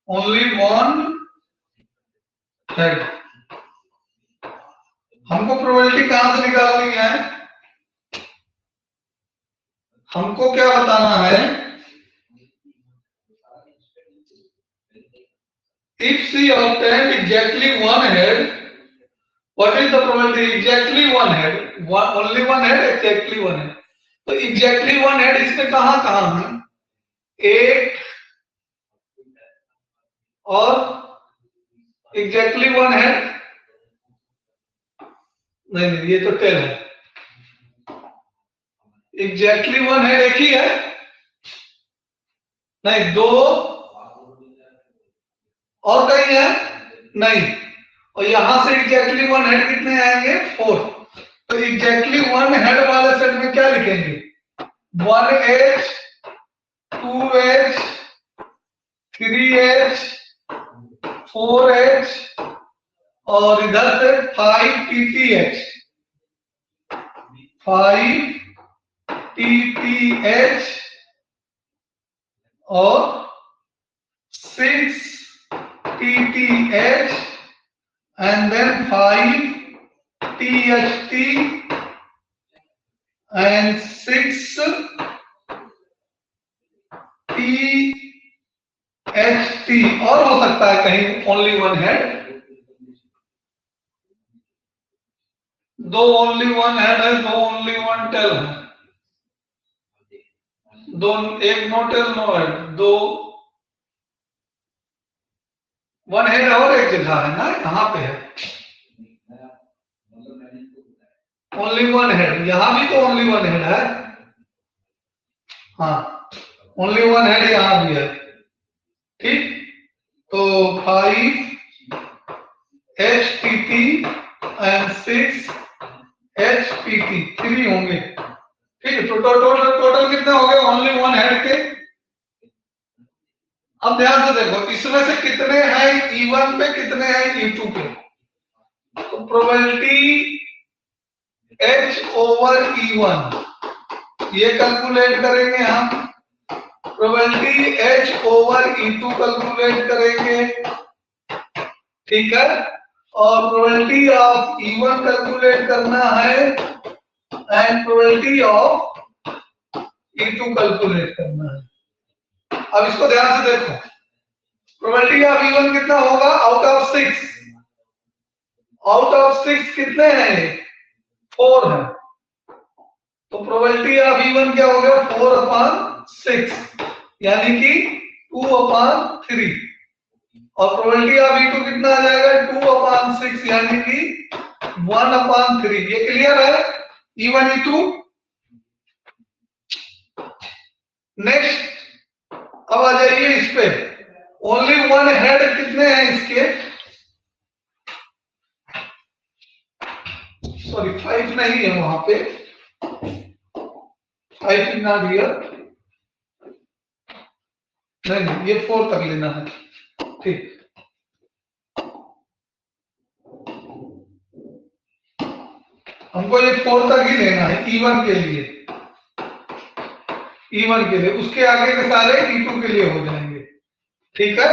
Only one head. हमको प्रोबेबिलिटी कहां से निकालनी है? हमको क्या बताना है? If C obtained exactly one head, what is the probability? Exactly one head, only one head, exactly one head. तो exactly one head इसमें कहां कहां है? 8 और exactly one head नहीं, ये तो 10 है। exactly one head एक ही है, नहीं दो और कहीं है नहीं। और यहां से एग्जैक्टली वन हेड कितने आएंगे? 4। तो एग्जैक्टली वन हेड वाले सेट में क्या लिखेंगे? 1h 2h 3h 4h और इधर से 5ttH 5ttH और 6 TTH and then 5 THT and 6 THT। और हो सकता है कहीं ओनली वन हेड, दो ओनली वन हेड है, दो ओनली वन टेल है, दो एक नो टेल नो हेड, दो वन हेड और एक जगह है ना, यहाँ पे है ओनली वन हेड, यहां भी तो ओनली वन हेड है। हाँ ओनली वन हेड यहां भी है, ठीक। तो 5 HTT एंड 6 HPT 3 होंगे, ठीक है। तो टोटल कितने हो गए ओनली वन हेड के? अब ध्यान से देखो, इसमें से कितने हैं E1 पे, कितने हैं E2 पे? तो प्रोबेबिलिटी H ओवर E1 ये कैलकुलेट करेंगे हम, probability H over E2 calculate करेंगे, ठीक है। और प्रोबेबिलिटी ऑफ E1 कैलकुलेट करना है and probability of E2 calculate करना है। अब इसको ध्यान से देखो, प्रोबेबिलिटी ऑफ E1 कितना होगा? आउट ऑफ 6, आउट ऑफ 6 कितने हैं? 4 है। तो प्रोबेबिलिटी ऑफ E1 क्या हो गया? 4/6 यानी कि 2/3। और प्रोबेबिलिटी ऑफ E2 कितना आ जाएगा? 2/6 यानी कि 1/3। ये क्लियर है E1 E2। नेक्स्ट अब आ जाइए इस पे, ओनली वन हेड कितने हैं इसके? सॉरी 5 नहीं है वहां पे, 5 इज नॉट हियर, नहीं ये 4 तक लेना है, ठीक। हमको ये 4 तक ही लेना है E1 के लिए, E1 के लिए, उसके आगे के सारे E2 के लिए हो जाएंगे, ठीक है।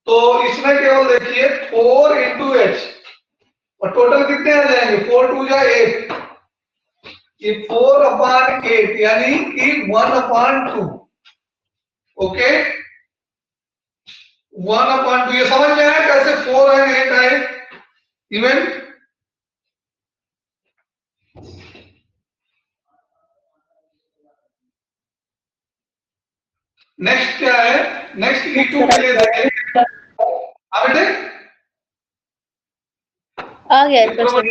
तो इसमें केवल देखिए 4 into H और टोटल कितने आ जाएंगे? 4 2 जा 8, ये 4/8 यानी कि 1/2, ओके 1/2। ये समझ में आया कैसे 4 एंड 8 आए इवेंट? नेक्स्ट क्या है? नेक्स्ट E2 के लिए देखेंगे, आ गया क्वेश्चन।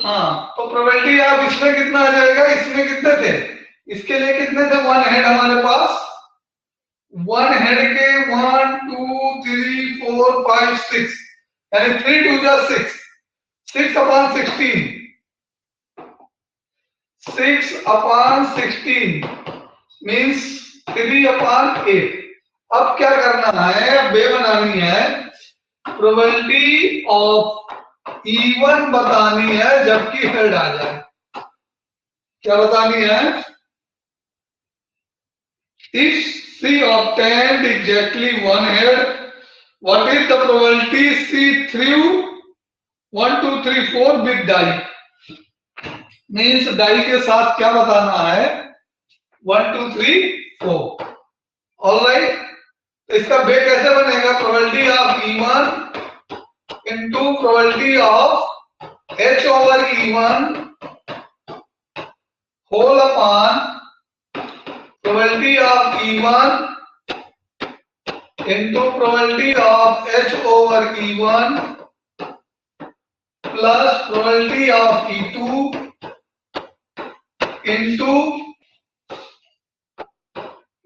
हाँ तो प्रोबेबिलिटी आप इसमें कितना आ जाएगा? इसमें कितने थे? इसके लिए कितने थे? वन हेड हमारे पास, वन हेड के 1 2 3 4 5 6 यानी 3 2 जा 6, 6/16 6/16 मीन्स 3/8। अब क्या करना है, बे बनानी है, प्रोबेबिलिटी ऑफ इवन बतानी है जबकि हेड आ जाए। क्या बतानी है? If C obtained exactly one head, what is the probability C threw 1, 2, 3, 4 with die? Means die के साथ क्या बताना है? 1, 2, 3, 4। ऑलराइट, तो इसका बे कैसे बनेगा? Probability of E one into probability of H over E one whole upon probability of E1 into probability of H over E1 plus probability of E2 into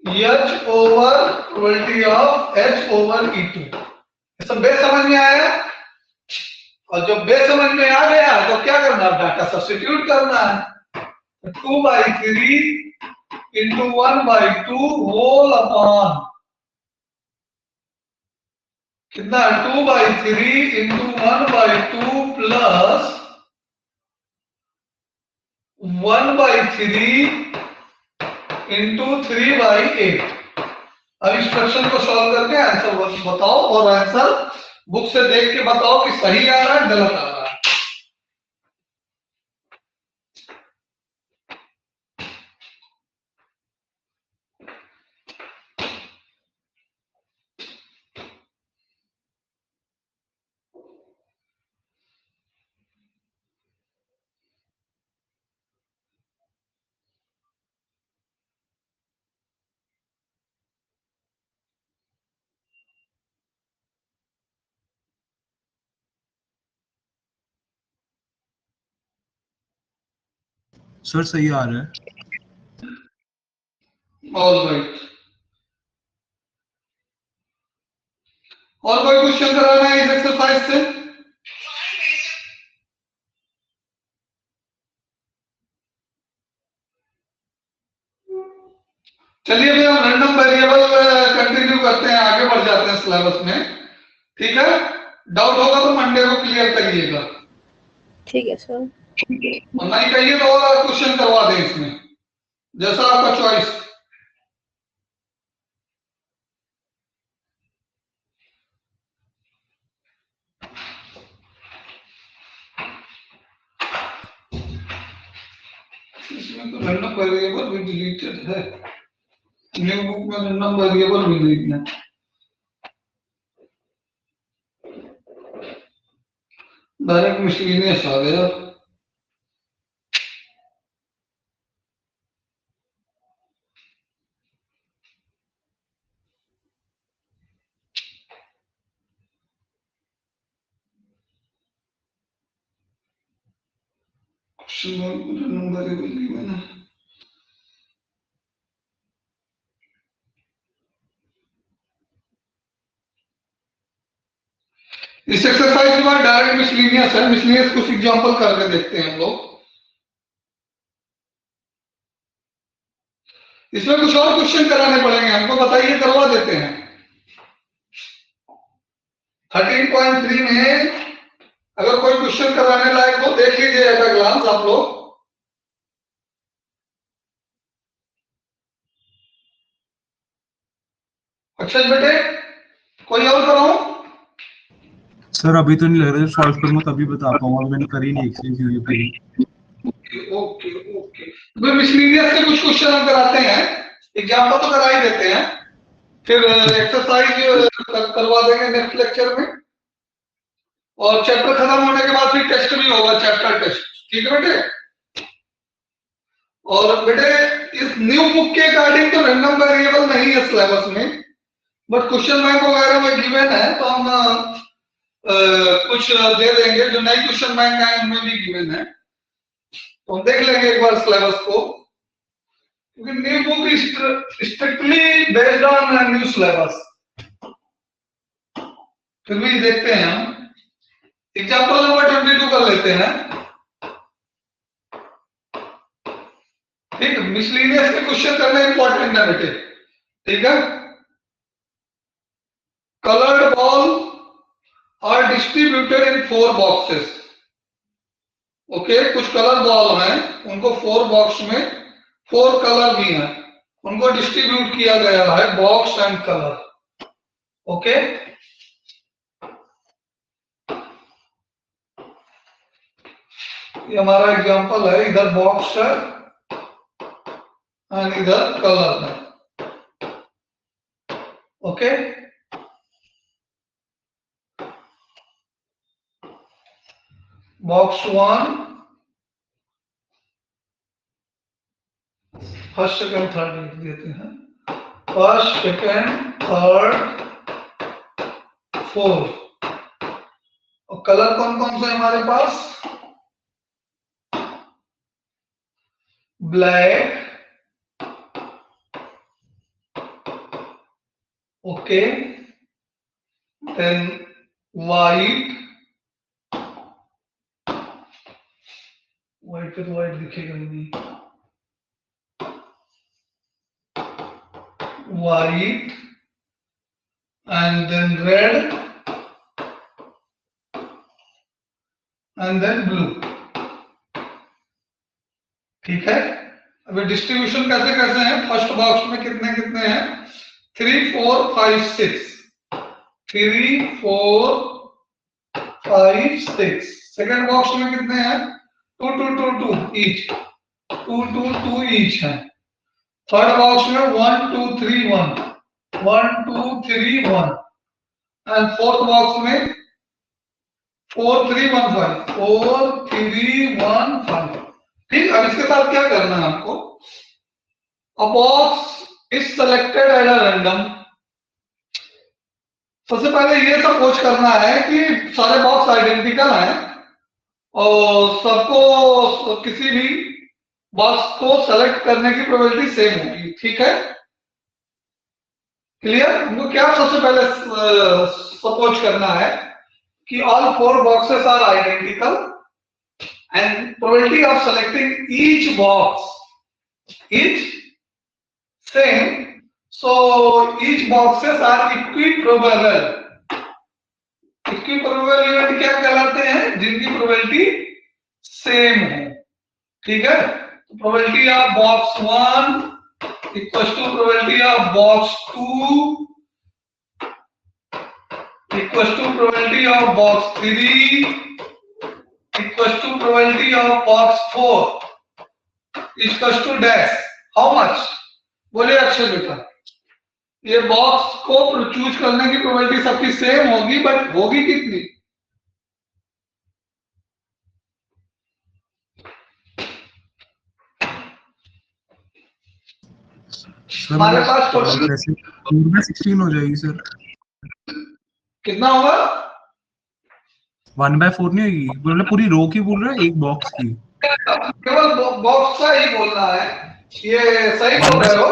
H over probability of H over E2। ये सब base समझ में आया? और जब base समझ में आ गया तो क्या करना है? डाटा सब्स्टिट्यूट करना है। 2/3 into 1/2 होल अपॉन कितना? 2/3 into 1/2 प्लस 1/3 into 3/8। अब इस क्वेश्चन को सॉल्व करके आंसर बताओ और आंसर बुक से देख के बताओ कि सही आ रहा है गलत आ रहा है। सर सही आ रहा है। ऑलराइट, और कोई क्वेश्चन कराना है इस एक्सरसाइज से? चलिए फिर हम रैंडम वेरिएबल कंटिन्यू करते हैं, आगे बढ़ जाते हैं सिलेबस में। ठीक है, डाउट होगा तो मंडे को क्लियर करिएगा। ठीक है सर। और नहीं कहिए तो और क्वेश्चन करवा दें इसमें, जैसा आपका चॉइस। इसमें तो रैंडम वेरिएबल भी डिलीटेड है, न्यू बुक में रैंडम वेरिएबल भी नहीं है। डायरेक्ट मिसलिनियस आ गया। रैंडम वेरिएबल नहीं बना। इस एक्सरसाइज के बाद डायरेक्ट मिसलिनियस है। मिसलिनियस कुछ एग्जांपल करके देखते हैं हम लोग। इसमें कुछ और क्वेश्चन कराने पड़ेंगे हमको, बताइए, करवा देते हैं। 13.3 में अगर कोई क्वेश्चन कराने लायक हो देख लीजिए एट अ ग्लांस आप लोग। अच्छा बेटे, कोई और कराऊं? सर अभी तो नहीं लग रहा है, सॉल्व करूंगा तभी बता पाऊंगा, मैंने करी नहीं एक्सरसाइज पूरी। ओके ओके, तो मिसलिनियस के कुछ क्वेश्चन हम कराते हैं, एग्जांपल तो करा ही देते हैं, फिर एक्सरसाइज करवा देंगे नेक्स्ट लेक्चर में। और चैप्टर खत्म होने के बाद फिर टेस्ट भी होगा, चैप्टर टेस्ट। ठीक है बेटे? और बेटे इस न्यू बुक के अकॉर्डिंग तो रैंडम वेरिएबल नहीं है सिलेबस में, बट क्वेश्चन बैंक वगैरह में गिवन है, तो हम कुछ दे देंगे। जो नई क्वेश्चन बैंक आए उनमें भी गिवन है, तो हम देख लेंगे एक बार सिलेबस को, क्योंकि new book strictly based on new syllabus. फिर भी देखते हैं हम। एग्जाम्पल नंबर 22 कर लेते हैं। ठीक है, मिसलीनियस के क्वेश्चन करना इंपॉर्टेंट है बेटे, ठीक है। Coloured ball are distributed in 4 boxes. Okay, कुछ कलर बॉल हैं, उनको 4 बॉक्स में 4 कलर भी हैं, उनको डिस्ट्रीब्यूट किया गया है बॉक्स एंड कलर। ओके, ये हमारा एग्जांपल है, इधर बॉक्स है एंड इधर कलर है। Okay, box 1, first second third लिख देते हैं, फर्स्ट सेकंड थर्ड 4। और कलर कौन कौन से हमारे पास? Black, okay, then white, white पे तो व्हाइट दिखेगा ही नहीं, white and then red and then blue. ठीक है, अभी डिस्ट्रीब्यूशन कैसे कैसे हैं? फर्स्ट बॉक्स में कितने कितने हैं? 3 4 5 6, 3 4 5 6। सेकेंड बॉक्स में कितने हैं? 2 2 2 2 ईच, 2 2 2 ईच है। थर्ड बॉक्स में 1 2 3 1, 1 2 3 1 एंड फोर्थ बॉक्स में 4 3 1 5, 4 3 1 5। ठीक, अब इसके साथ क्या करना है आपको? अ box is selected at a random. सबसे पहले ये सपोज करना है कि सारे बॉक्स आइडेंटिकल हैं और सबको किसी भी बॉक्स को सेलेक्ट करने की प्रोबेबिलिटी सेम होगी। ठीक है, क्लियर? हमको क्या सबसे पहले सपोज करना है कि all 4 boxes are identical and probability of selecting each box is same, so each boxes are equiprobable। equiprobable event क्या कहलाते हैं? जिनकी प्रोबेबिलिटी सेम हो। ठीक है, तो probability of box 1 equals to probability of box 2 equals to probability of box 3 equals to probability of box 4 equals to dash how much? बोले अक्षय बेटा, ये बॉक्स को चूज करने की प्रोबेबिलिटी सबकी सेम होगी, बट होगी कितनी? हमारे पास 4/16 हो जाएगी सर। कितना होगा? 1/4 नहीं होगी, मतलब पूरी रो की बोल रहा है, एक बॉक्स की? केवल बॉक्स का ही बोलना है। ये सही बोल रहे हो,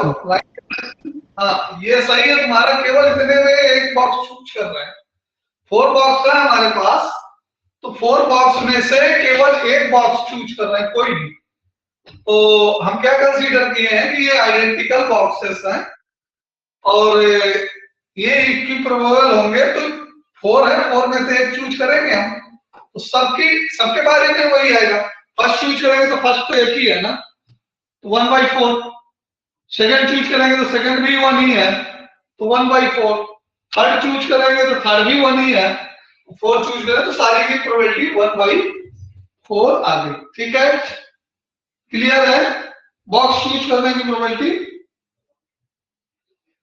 हाँ ये सही है तुम्हारा। केवल इतने में एक बॉक्स चूज कर रहे हैं। 4 बॉक्स है हमारे पास, तो 4 बॉक्स में से केवल एक बॉक्स चूज कर रहे हैं, कोई भी। तो हम क्या कंसीडर किए हैं कि ये आइडेंटिकल बॉक्सेस हैं और ये इक्विप्रोबेबल होंगे, तो 4 है, 4 में से एक चूज करेंगे हम, तो सबके बारे में वही आएगा। फर्स्ट चूज करेंगे तो फर्स्ट तो एक ही है ना, तो 1/4। सेकंड चूज करेंगे तो सेकंड भी 1 ही है, तो 1/4। थर्ड चूज करेंगे तो थर्ड भी 1 ही है, 4 चूज करें तो सारी की प्रोबेबिलिटी 1/4 आ गई। ठीक है, क्लियर है? बॉक्स चूज करने की probability.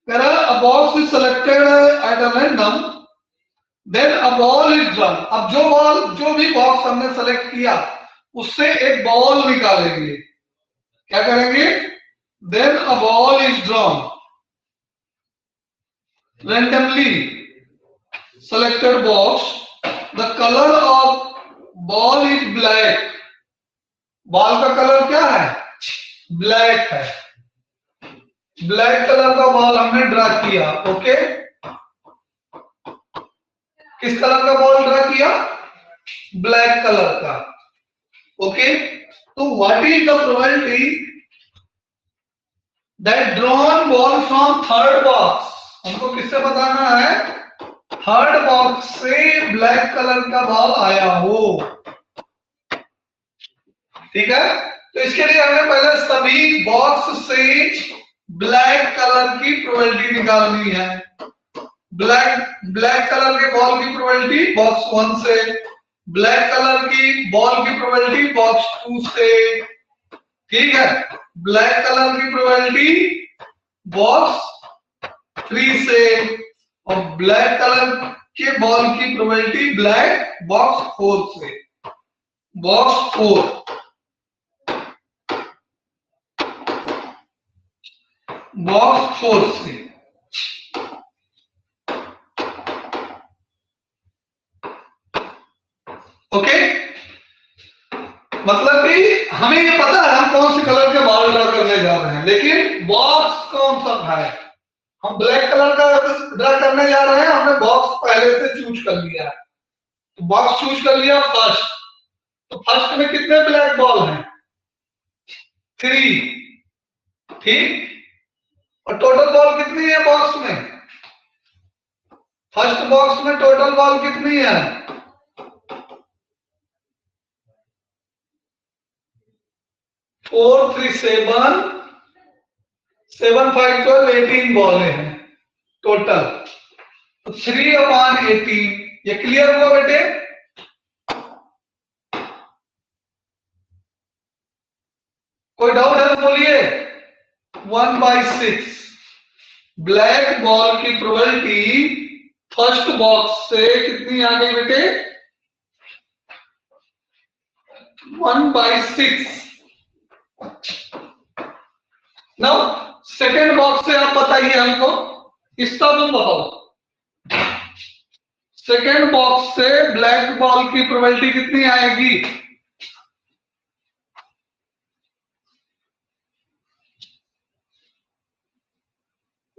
a box is selected at a random, then a ball is drawn। अब जो भी बॉक्स हमने सेलेक्ट किया उससे एक बॉल निकालेंगे। क्या करेंगे? then a ball is drawn, randomly selected box, the color of ball is black। Ball का कलर क्या है? ब्लैक है। ब्लैक कलर का बॉल हमने ड्रा किया। ओके, किस कलर का बॉल ड्रा किया? ब्लैक कलर का। ओके, तो what is the probability that drawn ball from third box, हमको किससे बताना है, थर्ड बॉक्स से ब्लैक कलर का बॉल आया हो, ठीक है। तो इसके लिए हमें पहले सभी बॉक्स से ब्लैक कलर की प्रोबेबिलिटी निकालनी है। ब्लैक कलर के बॉल की प्रोबेबिलिटी बॉक्स 1 से, ब्लैक कलर की बॉल की प्रोबेबिलिटी बॉक्स 2 से, ठीक है। ब्लैक कलर की प्रोबेबिलिटी बॉक्स 3 से, और ब्लैक कलर के बॉल की प्रोबेबिलिटी ब्लैक बॉक्स 4 से, बॉक्स 4, बॉक्स 4 से। ओके, मतलब कि हमें ये पता है हम कौन से कलर के बॉल ड्रा करने जा रहे हैं, लेकिन बॉक्स कौन सा है। हम ब्लैक कलर का ड्रा करने जा रहे हैं, हमने बॉक्स पहले से चूज कर लिया है, तो बॉक्स चूज कर लिया फर्स्ट, तो फर्स्ट में कितने ब्लैक बॉल हैं, 3, ठीक। और टोटल बॉल कितनी है बॉक्स में, फर्स्ट बॉक्स में टोटल बॉल कितनी है, 4, 3, 7, 7, 5, 12, 18 बॉल हैं टोटल, तो 3/18, ये क्लियर हुआ बेटे। कोई डाउट है तो बोलिए। 1/6 ब्लैक बॉल की प्रोबेबिलिटी फर्स्ट बॉक्स से कितनी आ गई बेटे, 1/6। नाउ सेकेंड बॉक्स से आप बताइए हमको, इसका तुम बताओ, सेकेंड बॉक्स से ब्लैक बॉल की प्रोबेबिलिटी कितनी आएगी,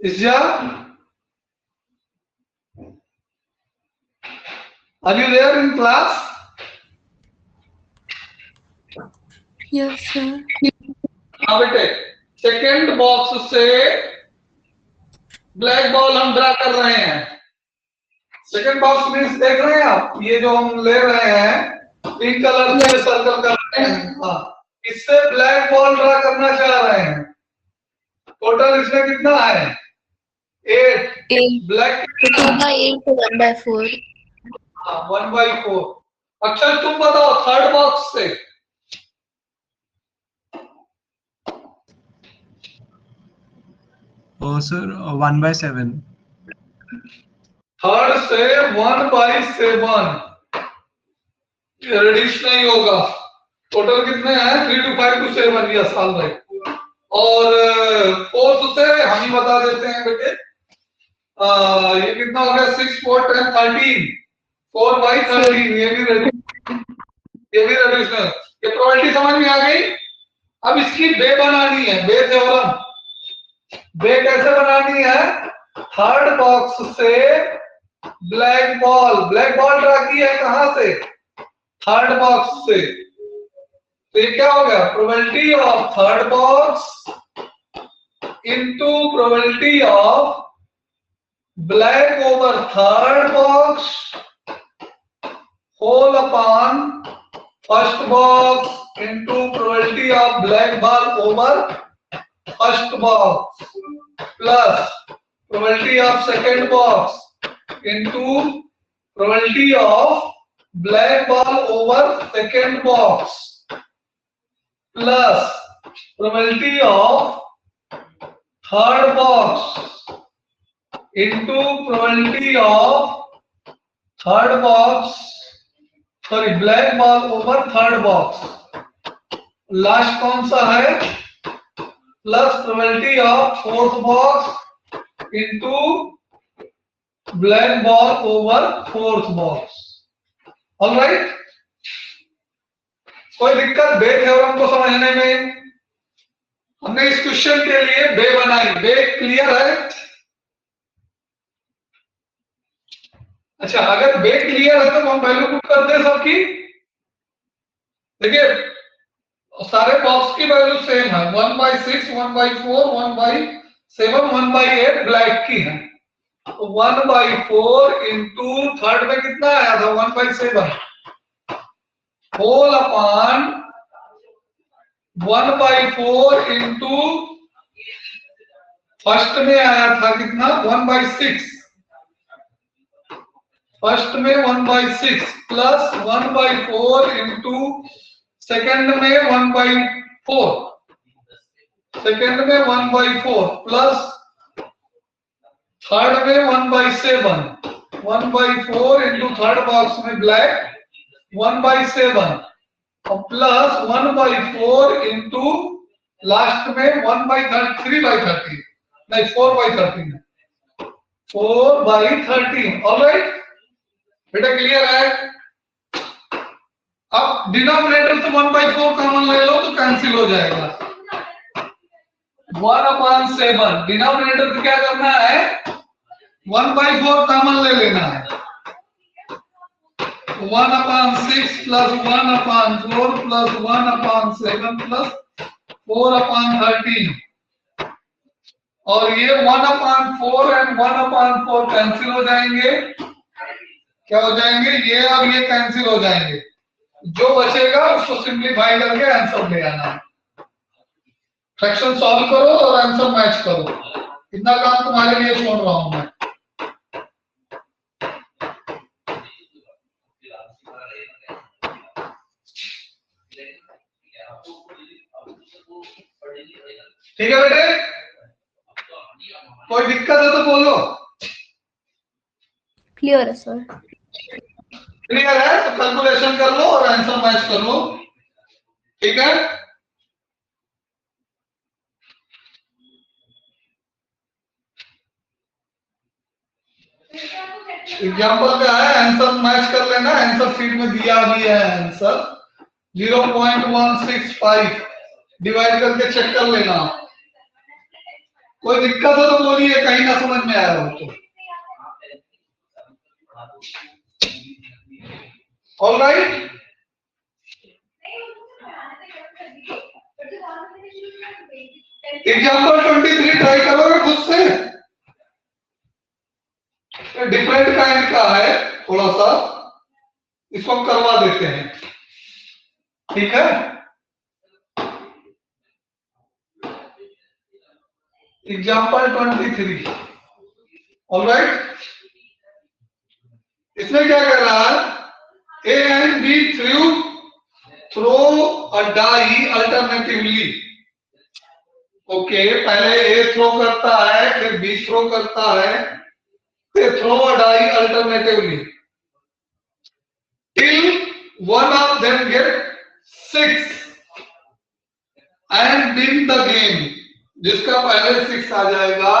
Isja, are you there in class? Yes, sir. हाँ बेटे, सेकेंड बॉक्स से ब्लैक बॉल हम ड्रा कर रहे हैं। सेकेंड बॉक्स मीन्स देख रहे हैं आप, ये जो हम ले रहे हैं पिंक कलर से सर्कल कर रहे हैं, हाँ, इससे ब्लैक बॉल ड्रा करना चाह रहे हैं। टोटल इसमें कितना है, 8 ब्लैक, 2/8 to 1/4। हाँ 1/4। अक्षर तुम बताओ थर्ड बॉक्स से, सर 1/7। थर्ड से 1/7, रेडिश नहीं होगा। टोटल कितने हैं, 3 to 5 to 7, yes all right. और फोर्थ से हम ही बता देते हैं बेटे, ये कितना हो गया, 6, 4, 10, 13, 4/13, ये भी रेडिश है। ये प्रोबेबिलिटी समझ में आ गई। अब इसकी बे बनानी है, बे थ्योरम। बे कैसे बनानी है, थर्ड बॉक्स से ब्लैक बॉल ड्रा की है कहां से, थर्ड बॉक्स से, तो ये क्या हो गया, probability of third box into probability of black over third box whole upon first box into probability of black ball over first box plus probability of second box into probability of black ball over second box plus probability of third box into probability of third box, sorry black ball over third box, last कौन सा है, plus probability of fourth box into black ball over fourth box. Alright, कोई दिक्कत बे theorem को समझने में? हमने इस क्वेश्चन के लिए बे बनाई, बे क्लियर है? अच्छा, अगर बे क्लियर है तो हम वैल्यू पुट कर दें सबकी। देखिए सारे बॉक्स की वैल्यू सेम है, 1/6, 1/4, 1/7, 1/8 ब्लैक की है। 1/4 इंटू थर्ड में कितना आया था 1/7 होल अपॉन 1/4 इंटू फर्स्ट में आया था कितना 1/6, फर्स्ट में 1/6 प्लस 1/4 इंटू सेकेंड में 1/4, सेकेंड में 1/4 प्लस थर्ड में 1/7, 1/4 इंटू थर्ड बॉक्स में ब्लैक 1/7 और प्लस 1/4 इंटू लास्ट में 3/13 नहीं 4/13 है, 4/13। ऑलराइट बेटा, क्लियर है? अब डिनोमिनेटर से 1/4 कॉमन ले लो तो कैंसिल हो जाएगा। 1/7 डिनोमिनेटर से क्या करना है 1/4 कॉमन ले लेना है। 1/6 प्लस 1/4 प्लस 1/7 प्लस 4/13 और ये 1/4 एंड 1/4 कैंसिल हो जाएंगे। क्या हो जाएंगे? ये और ये कैंसिल हो जाएंगे। जो बचेगा उसको सिंप्लीफाई करके आंसर ले आना है। फ्रैक्शन सॉल्व करो और आंसर मैच करो। इतना काम तुम्हारे लिए छोड़ रहा हूं मैं। ठीक है बेटे, कोई दिक्कत है तो बोलो। क्लियर है सर। क्लियर है तो कैलकुलेशन कर लो और आंसर मैच कर लो। ठीक है, एग्जाम्पल का है, आंसर मैच कर लेना। आंसर शीट में दिया भी है आंसर 0.165 डिवाइड करके चेक कर लेना। कोई दिक्कत हो तो बोलिए, कहीं ना समझ में आया हो तो। ऑलराइट, एग्जाम्पल 23 ट्राई करोगे खुद से। डिफरेंट काइंड का है थोड़ा सा, इसको हम करवा देते हैं। ठीक है, एग्जाम्पल 23। ऑलराइट, इसमें क्या कर रहा है, A and B throw a die alternatively. Okay, पहले ए थ्रो करता है, फिर बी थ्रो करता है, फिर throw a die alternatively till one of them get 6 and win the game। जिसका पहले 6 आ जाएगा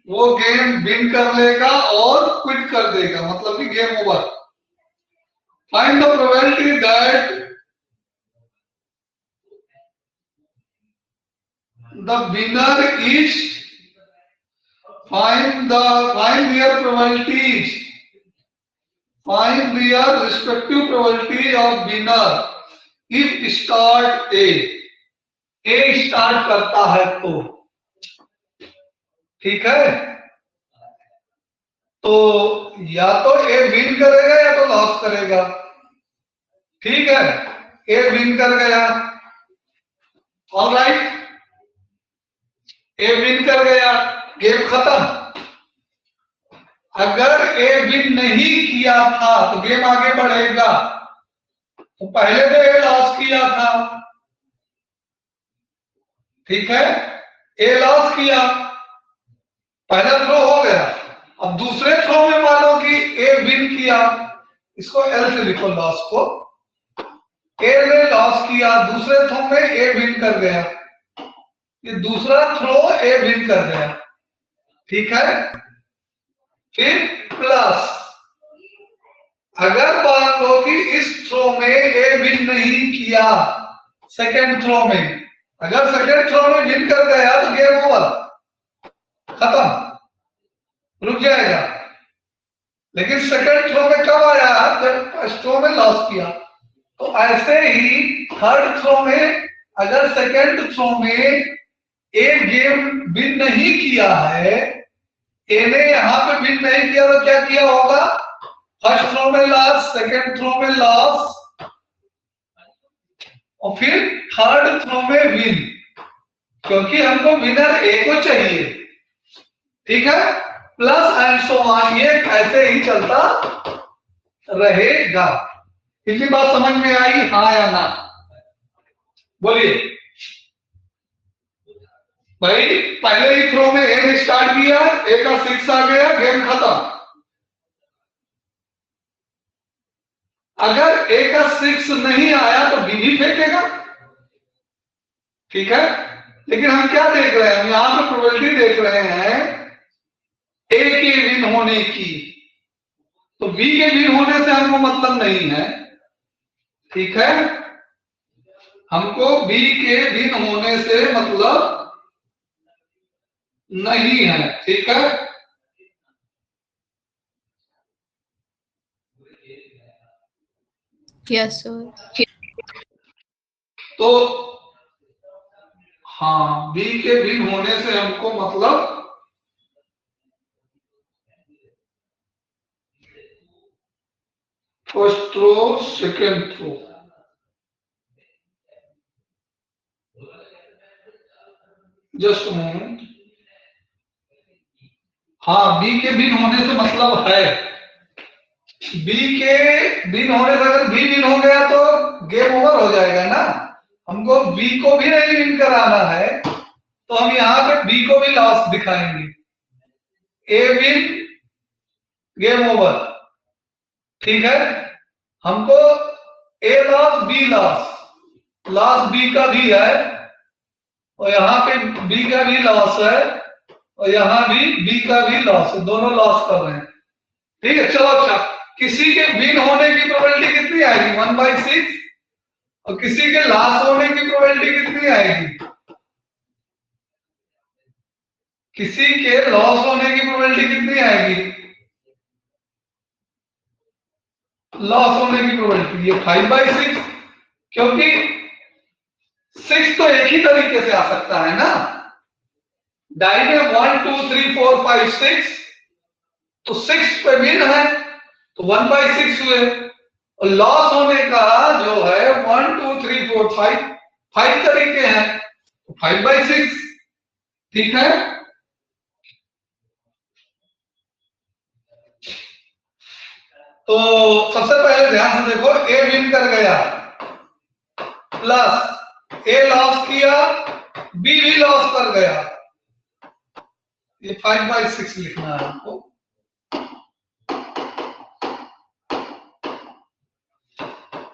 वो गेम विन कर लेगा और क्विट कर देगा, मतलब कि game over. Find the probability that the winner is find their probabilities, find their respective probability of winner if start A start करता है तो। ठीक है, तो या तो ए विन करेगा या तो लॉस करेगा। ठीक है, ए विन कर गया, ऑलराइट, ए विन कर गया, गेम खत्म। अगर ए विन नहीं किया था तो गेम आगे बढ़ेगा। तो पहले तो ए लॉस किया था, ठीक है, ए लॉस किया, पहला थ्रो हो गया। अब दूसरे थ्रो में मानो कि ए विन किया, इसको एल से लिखो लॉस को। ए ने लॉस किया, दूसरे थ्रो में ए विन कर गया, ये दूसरा थ्रो ए विन कर गया। ठीक है, फिर प्लस अगर मान लो कि इस थ्रो में ए विन नहीं किया, सेकेंड थ्रो में अगर सेकेंड थ्रो में विन कर गया तो गेम ओवर, खत्म, रुक जाएगा। लेकिन सेकेंड थ्रो में कब आया जब फर्स्ट थ्रो में लॉस किया। तो ऐसे ही थर्ड थ्रो में अगर सेकेंड थ्रो में ए गेम विन नहीं किया है, ए ने यहाँ पे विन नहीं किया तो क्या किया होगा? फर्स्ट थ्रो में लॉस, सेकेंड थ्रो में लॉस और फिर थर्ड थ्रो में विन, क्योंकि हमको विनर ए को चाहिए। ठीक है, प्लस एंड सो ऑन, ये ऐसे ही चलता रहेगा। इतनी बात समझ में आई, हाँ या ना? बोलिए भाई। पहले ही थ्रो में ए ने स्टार्ट किया, ए का 6 आ गया, गेम खत्म। अगर ए का 6 नहीं आया तो बी भी फेंकेगा। ठीक है, लेकिन हम क्या देख रहे हैं? हम यहां पे प्रोबेबिलिटी देख रहे हैं ए के विन होने की, तो बी के विन होने से हमको मतलब नहीं है। ठीक है, हमको बी के विन होने से मतलब नहीं है। ठीक है, यस सर। तो हाँ, बी के विन होने से हमको मतलब first throw second throw, just moment. हाँ, बी के विन होने से मतलब है, बी के विन होने से अगर बी विन हो गया तो गेम ओवर हो जाएगा ना। हमको बी को भी नहीं विन कराना है, तो हम यहाँ पे बी को भी लॉस दिखाएंगे। A win, game over. ठीक है, हमको A loss B loss, loss B का भी है और यहाँ पे बी का भी लॉस है और यहाँ भी बी का भी लॉस है, दोनों लॉस कर रहे हैं। ठीक है, चलो अच्छा, किसी के विन होने की प्रोबेबिलिटी कितनी आएगी? 1/6। और किसी के लॉस होने की प्रोबेबिलिटी कितनी आएगी? किसी के लॉस होने की प्रोबेबिलिटी कितनी आएगी? लॉस होने की प्रोबेबिलिटी ये 5/6, क्योंकि 6 तो एक ही तरीके से आ सकता है ना। डाई में 1 2 3 4 5 6, तो 6 पे विन है तो 1/6 हुए, और लॉस होने का जो है 1 2 3 4 5 तरीके हैं, तो 5/6। ठीक है, तो सबसे पहले ध्यान से देखो, ए विन कर गया, प्लस ए लॉस किया, बी भी लॉस कर गया, ये 5/6 लिखना है आपको।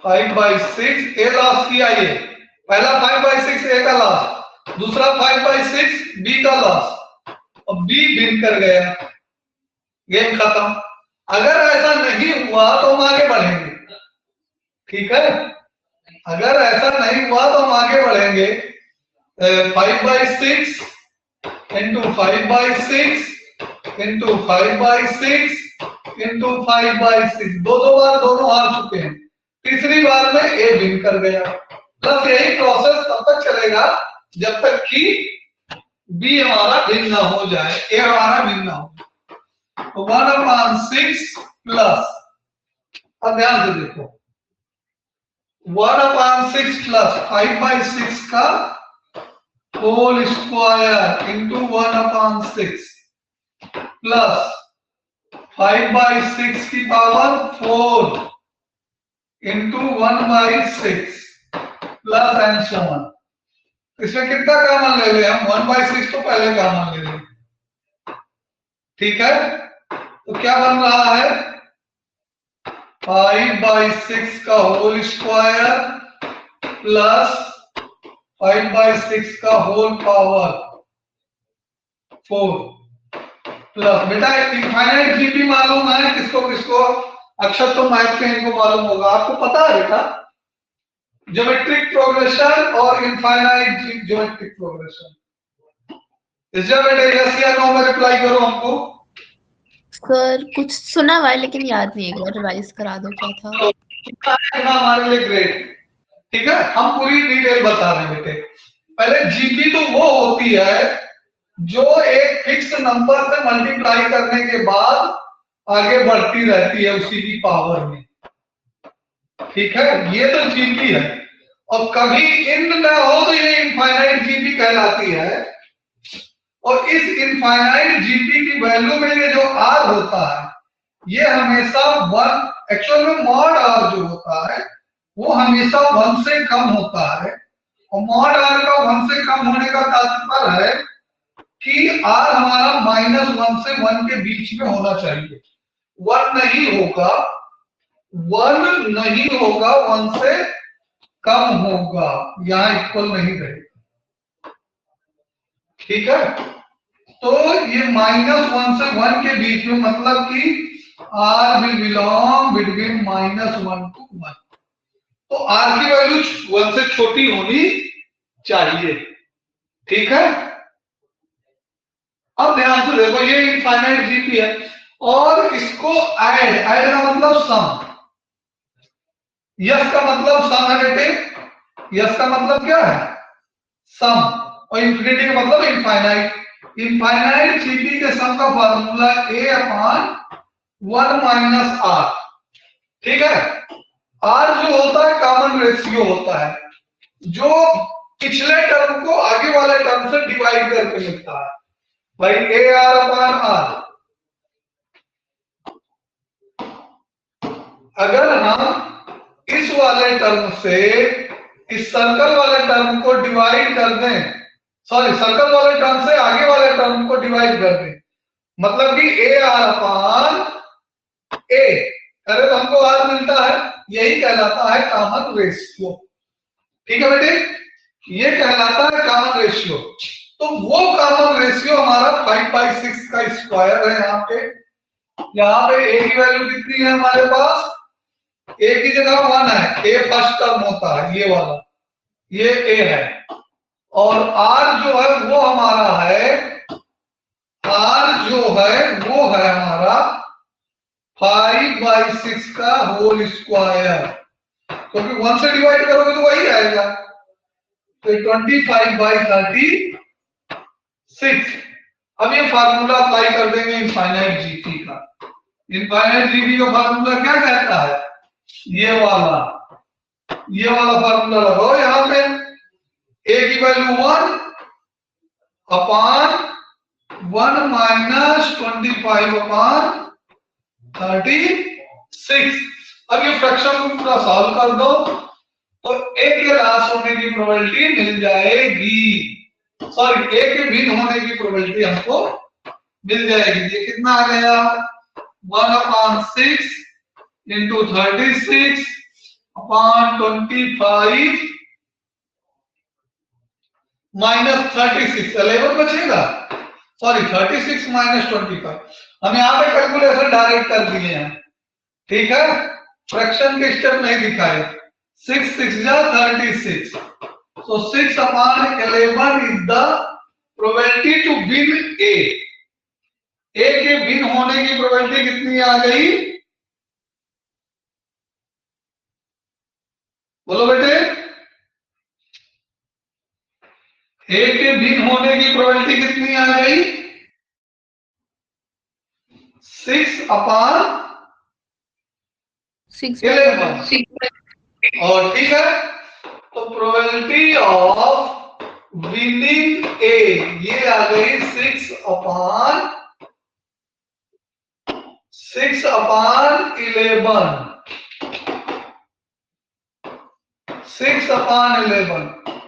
5/6 ए लॉस किया, ये पहला 5/6 ए का लॉस, दूसरा 5/6 बी का लॉस, और बी विन कर गया, गेम खत्म। अगर ऐसा नहीं हुआ तो हम आगे बढ़ेंगे। ठीक है, अगर ऐसा नहीं हुआ तो हम आगे बढ़ेंगे। 5/6 into 5/6 into 5/6 into 5/6, दो बार दोनों हार चुके हैं, तीसरी बार में ए विन कर गया। बस यही प्रोसेस तब तक चलेगा जब तक कि बी हमारा विन ना हो जाए, ए हमारा विन ना हो। 1/6 प्लस, अब ध्यान से देखो, 1/6 प्लस 5/6 का होल स्क्वायर इंटू 1/6 प्लस 5/6 की power 4 into 1/6 plus and so on. इसमें कितना कॉमन ले लें हम? 1/6 तो पहले कॉमन ले लें। ठीक है, तो क्या बन रहा है? 5/6 का होल स्क्वायर प्लस 5/6 का होल पावर 4 प्लस, बेटा इनफाइनाइट जीपी मालूम है किसको किसको? अक्षर तो मैथ के इनको मालूम होगा, आपको पता है बेटा, ज्योमेट्रिक प्रोग्रेशन और इनफाइनाइट ज्योमेट्रिक प्रोग्रेशन। इसलिए बेटा यस या नो में रिप्लाई करो हमको। सर कुछ सुना हुआ है लेकिन याद नहीं है, एक बार रिवाइज करा दो क्या था। हमारे लिए ग्रेट, ठीक है, हम पूरी डिटेल बता रहे हैं बेटे। पहले जीपी तो वो होती है जो एक फिक्स नंबर से मल्टीप्लाई करने के बाद आगे बढ़ती रहती है उसी की पावर में, ठीक है, ये तो जीपी है। और कभी इंड ना हो तो ये इनफाइनाइट जीपी कहलाती है। और इस इनफाइनाइट जीपी की वैल्यू में ये जो आर होता है ये हमेशा 1, एक्चुअल में मॉड आर जो होता है वो हमेशा 1 से कम होता है। और मॉड आर का 1 से कम होने का तात्पर्य है कि आर हमारा -1 से 1 के बीच में होना चाहिए। 1 नहीं होगा, 1 नहीं होगा, 1 से कम होगा, यहां इक्वल नहीं रहेगा, ठीक है। तो ये -1 से 1 के बीच में, मतलब कि R will belong between -1 to 1। तो R की वैल्यू 1 से छोटी होनी चाहिए, ठीक है। अब ध्यान से देखो, ये इनफाइनाइट जीपी है और इसको ऐड का मतलब सम, यस का मतलब सम है बेटे, यस का मतलब क्या है, सम, और इंफिनिटी का मतलब इनफाइनाइट। इनफाइनाइट जीपी के सम का फार्मूला A/1 - R, ठीक है। R जो होता है कॉमन रेशियो होता है, जो पिछले टर्म को आगे वाले टर्म से डिवाइड करके मिलता है भाई, AR/R। अगर हम इस वाले टर्म से इस सर्कल वाले टर्म को डिवाइड कर दें, सॉरी सर्कल वाले टर्म से आगे वाले टर्म को डिवाइड कर दें, मतलब कि AR/A अरे तो हमको R मिलता है, यही कहलाता है कॉमन रेशियो, ठीक है बेटे, ये कहलाता है कॉमन रेशियो। तो वो कॉमन रेशियो हमारा 5/6 का स्क्वायर है। यहाँ पे A की वैल्यू कितनी है हमारे पास, A की जगह 1 है, A फर्स्ट टर्म होता है, ये वाला, ये A है। और R जो है वो हमारा है, R जो है वो है हमारा 5/6 का होल स्क्वायर, क्योंकि 1 से डिवाइड करोगे तो वही आएगा। तो 25/36। अब ये फार्मूला अप्लाई कर देंगे इनफाइनाइट जीपी का। इनफाइनाइट जीपी का फार्मूला क्या कहता है, ये वाला फार्मूला लगाओ यहां पे। A की वैल्यू 1/1 -25/36। अब ये फ्रैक्शन को पूरा सॉल्व कर दो तो A के लास्ट होने की प्रोबेबिलिटी मिल जाएगी, सॉरी A के भिन्न होने की प्रोबेबिलिटी हमको मिल जाएगी। ये कितना आ गया, 1/6 × 36/25 -36, 11 बचेगा, सॉरी 36 - 25। हम यहाँ पे कैलकुलेशन डायरेक्ट कर दिए हैं, ठीक है, फ्रैक्शन के स्टेप नहीं दिखाए। 6 × 6 = 36, so 6/11 is the probability to win A। A के विन होने की प्रोबेबिलिटी कितनी आ गई, बोलो बेटे, A के भिन्न होने की प्रोबेबिलिटी कितनी आ गई, 6/11। और ठीक है, तो प्रोबेबिलिटी ऑफ विनिंग A ये आ गई 6/11।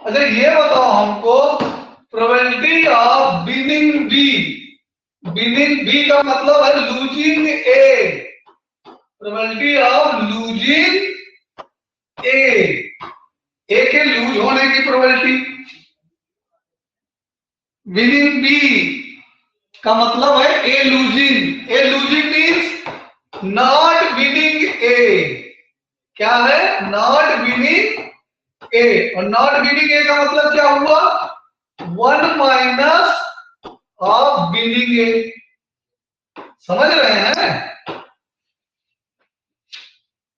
अच्छा ये बताओ हमको, प्रोबेबिलिटी ऑफ विनिंग बी का मतलब है losing A, probability of losing A के लूज होने की प्रोबेबिलिटी। विनिंग बी का मतलब है ए लूजिंग मीन्स नॉट विनिंग ए, क्या है, नॉट विनिंग ए। और नॉट विनिंग ए का मतलब क्या हुआ, 1 - ऑफ विनिंग ए, समझ रहे हैं।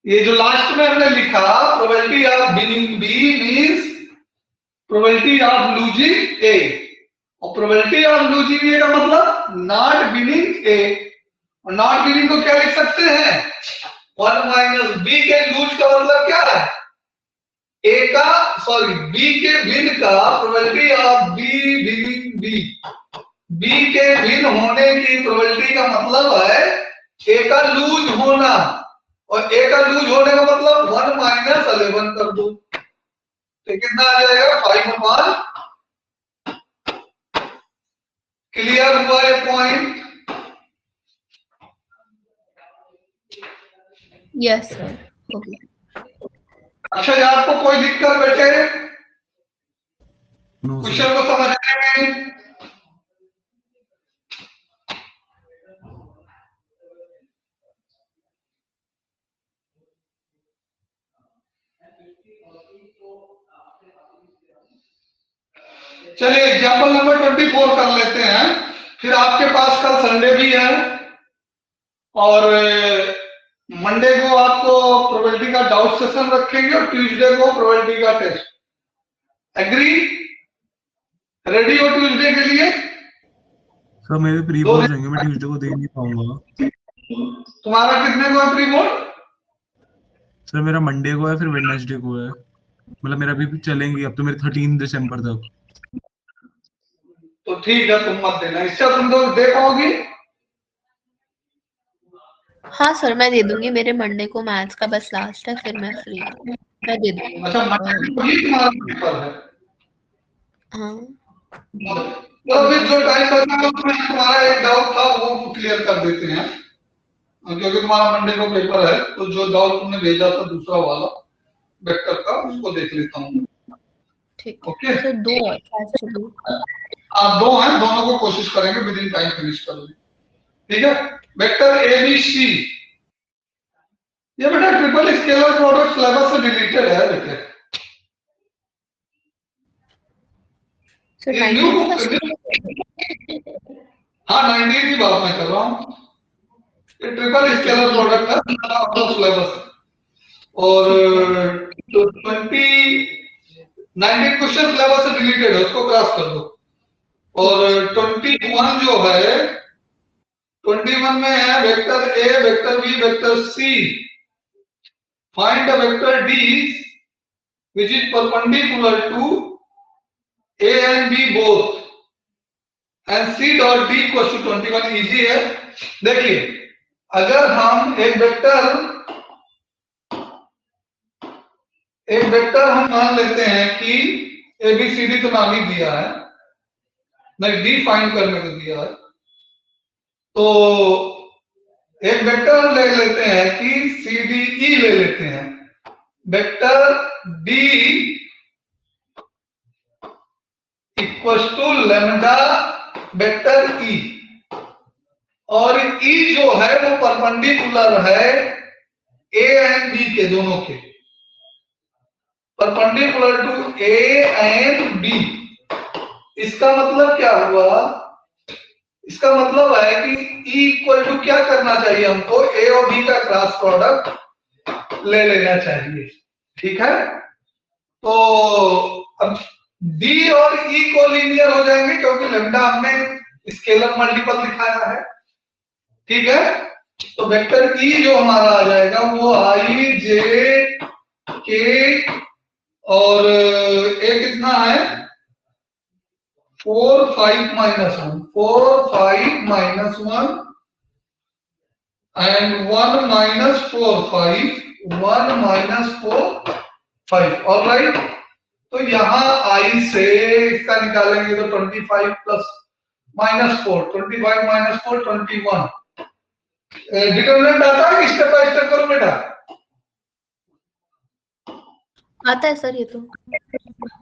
ये जो लास्ट में हमने लिखा probability of winning B means probability of losing A, और प्रोबेबिलिटी ऑफ लूजिंग ए का मतलब नॉट विनिंग ए, और नॉट विनिंग को क्या लिख सकते हैं 1 माइनस बी के लूज का मतलब क्या है ए का सॉरी बी के विन का probability of B winning B के विन होने की प्रोबेबिलिटी का मतलब है ए का लूज होना, और ए का लूज होने का मतलब 1 माइनस 11 कर दो तो कितना आ जाएगा 5/, क्लियर हुआ ये पॉइंट? Yes sir, okay. अच्छा जी, आपको कोई दिक्कत बेटे नो सर। क्वेश्चन को समझने में? चलिए एग्जाम्पल नंबर 24 कर लेते हैं। फिर आपके पास कल संडे भी है और मंडे को आपको प्रोबेबिलिटी का डाउट सेशन रखेंगे और ट्यूसडे को प्रोबेबिलिटी का टेस्ट। एग्री? रेडी हो ट्यूसडे के लिए? सर मेरे प्री बोर्ड जाएंगे, मैं ट्यूसडे को दे नहीं पाऊंगा। तुम्हारा कितने को है प्री बोर्ड? सर मेरा मंडे को है, फिर वेडनेसडे को है, मतलब मेरा भी चलेंगे अब तो मेरे 13 दिसंबर तक। तो ठीक है, तुम मत देना, इससे तुम तो दे पाओगी। हाँ सर, मैं दे दूंगी, मेरे मंडे को मैथ्स का बस लास्ट है, फिर मैं फ्री हूँ, मैं दे दूंगी। अच्छा, मंडे को ही तुम्हारा पेपर है? हाँ तो अभी जो टाइम बचा है उसमें तुम्हारा एक डाउट था वो क्लियर कर देते हैं, क्योंकि तुम्हारा मंडे को पेपर है, तो जो डाउट तुमने भेजा था दूसरा वाला वेक्टर का उसको देख लेता हूँ। ठीक ओके, सर, 2 और एक्चुअली आप 2 हैं, दोनों को कोशिश करेंगे विद इन टाइम फिनिश कर लें, ठीक है? वेक्टर ए बी सी, ये बेटा ट्रिपल स्केलर प्रोडक्ट सिलेबस से डिलीटेड है बेटे। सर ये न्यू 19 बुक, हाँ 19 की बात मैं कर रहा हूँ। ये ट्रिपल स्केलर प्रोडक्ट है सिलेबस, और 19 क्वेश्चन सिलेबस से डिलीटेड है, उसको क्रॉस कर दो। और 21 जो है, 21 में है vector A, vector B, vector C, find the vector D which is perpendicular to A and B both and C dot D equals to 21। Easy है। देखिए, अगर हम एक वेक्टर हम मान लेते हैं कि ABCD तो नाम ही दिया है, नहीं डी फाइंड करने को दिया है, तो एक वेक्टर हम ले लेते हैं कि CDE ले लेते हैं, वेक्टर D equals to lambda vector E, और E जो है वो परपेंडिकुलर है A एंड B के, दोनों के perpendicular to A and B। इसका मतलब क्या हुआ? इसका मतलब है कि E इक्वल टू क्या करना चाहिए हमको, A और B का क्रॉस प्रोडक्ट ले लेना चाहिए, ठीक है? तो अब D और E को लीनियर हो जाएंगे क्योंकि लैम्डा हमने स्केलर मल्टीपल दिखाया है, ठीक है? तो वेक्टर E जो हमारा आ जाएगा वो I J K और A कितना है 4 5 minus 1, 4 5 minus 1 and 1 minus 4 5, 1 minus 4 5। Alright, तो यहाँ I से इसका निकालेंगे तो 25 प्लस माइनस 4, 25 माइनस 4 21। डिटरमिनेंट आता है कि स्टेप बाय स्टेप करो बेटा? आता है सर ये तो।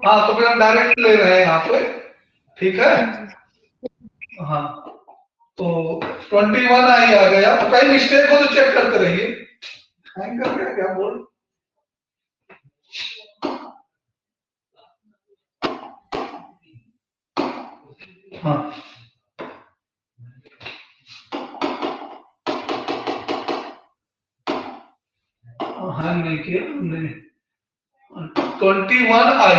हाँ, तो फिर हम डायरेक्ट ले रहे हैं यहाँ पे, ठीक है? हाँ, तो 21 आई आ गया, तो कहीं मिस्टेक हो तो चेक करते रहिए। हैंग कर गया क्या बोल? हाँ, नहीं किया हमने 21i।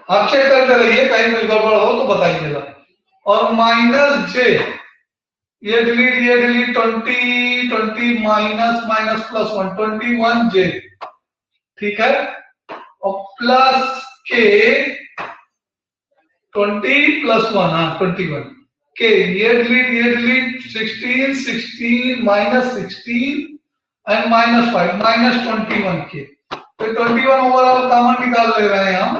आप चेक करते रहिए, कहीं कुछ गड़बड़ हो तो बताइएगा। और माइनस जे, ये delete 20 minus minus plus 1 21j, ठीक है। और प्लस के 20 प्लस 1, हाँ 21 के, ये delete 16 minus 16 and minus 5 minus 21 के, तो 21 ओवरऑल कॉमन निकाल ले रहे हैं हम,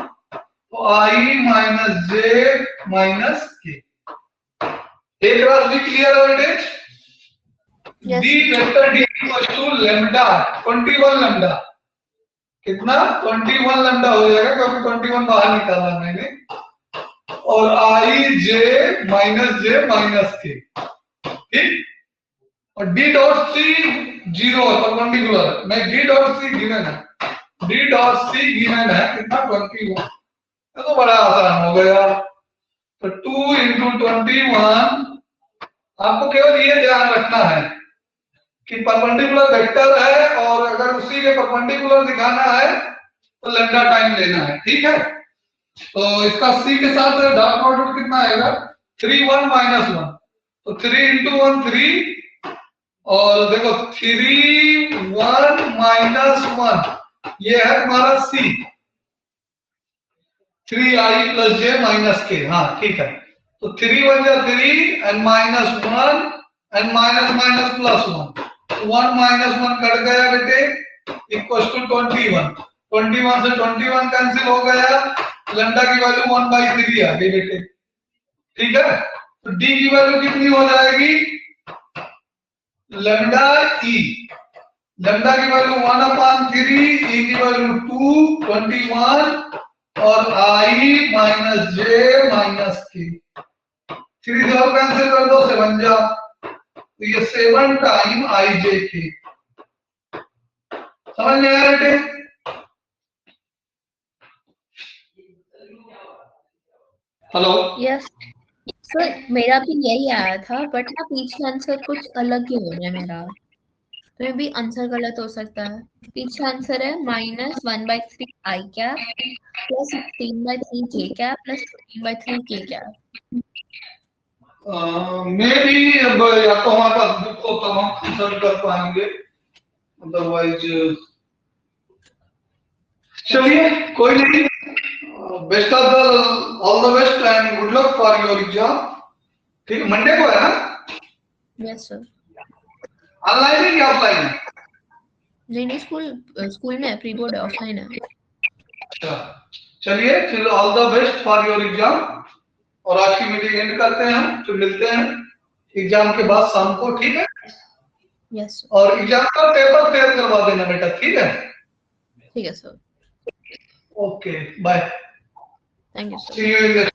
तो आई माइनस जे माइनस के। एक रात भी क्लियर है बेटे? D vector D equals to lambda 21 lambda, कितना 21 लैम्डा हो जाएगा क्योंकि 21 बाहर निकाला मैंने, और आई जे माइनस के, ठीक। और डी डॉट सी 0 है, परपेंडिकुलर, मैं डी डॉट सी गिवन है, डी डॉट सी गिवन है कितना 21, तो बड़ा आसान हो गया। तो 2 इंटू 21, आपको केवल ये ध्यान रखना है कि परपेंडिकुलर वेक्टर है, और अगर उसी के परपेंडिकुलर दिखाना है तो लैम्डा टाइम लेना है, ठीक है। तो इसका सी के साथ डॉट प्रोडक्ट कितना आएगा 3 1 माइनस 1, तो 3 इंटू 1 3, और देखो 3 1 माइनस 1, ये है तुम्हारा सी, 3i प्लस जे माइनस के, हाँ ठीक है। तो 3 1 जा 3 and minus 1 and minus minus plus 1, 1 minus 1 cut गया बेटे, इक्वल टू 21, 21 से 21 कैंसिल हो गया, लैम्डा की वैल्यू 1/3 आ गई बेटे, ठीक है। तो डी की वैल्यू कितनी हो जाएगी, लैम्डा ई, लैम्डा की वैल्यू 1/3, ई की वैल्यू 2 21, और आई माइनस जे माइनस के, 3 से और कैंसिल कर दो 7 जा, तो ये 7 टाइम आई जे के, समझ में आया बेटे? हेलो, यस सर, मेरा भी यही आया था, बट ना पीछे आंसर कुछ अलग ही हो रहा है मेरा, तो ये भी आंसर गलत हो सकता है। पीछे आंसर है -1/3 आई कैप प्लस 16/3 जे कैप प्लस 13/3 के कैप। मैं भी अब या तो हमारे पास बुक हो तब हम कंसल्ट कर पाएंगे, अदरवाइज चलिए कोई नहीं। Best of the all the best and good luck for your exam, ठीक है। मंडे को है ना? Yes sir. ऑनलाइन है या ऑफलाइन है? नहीं, स्कूल में प्री बोर्ड है, ऑफलाइन है। अच्छा चलिए, फिर all the best for your exam, और आज की मीटिंग एंड करते हैं हम, फिर मिलते हैं एग्जाम के बाद शाम को, ठीक है। यस और एग्जाम का पेपर तैयार करवा देना बेटा, ठीक है। ठीक है sir. Okay bye, thank you sir. See you in the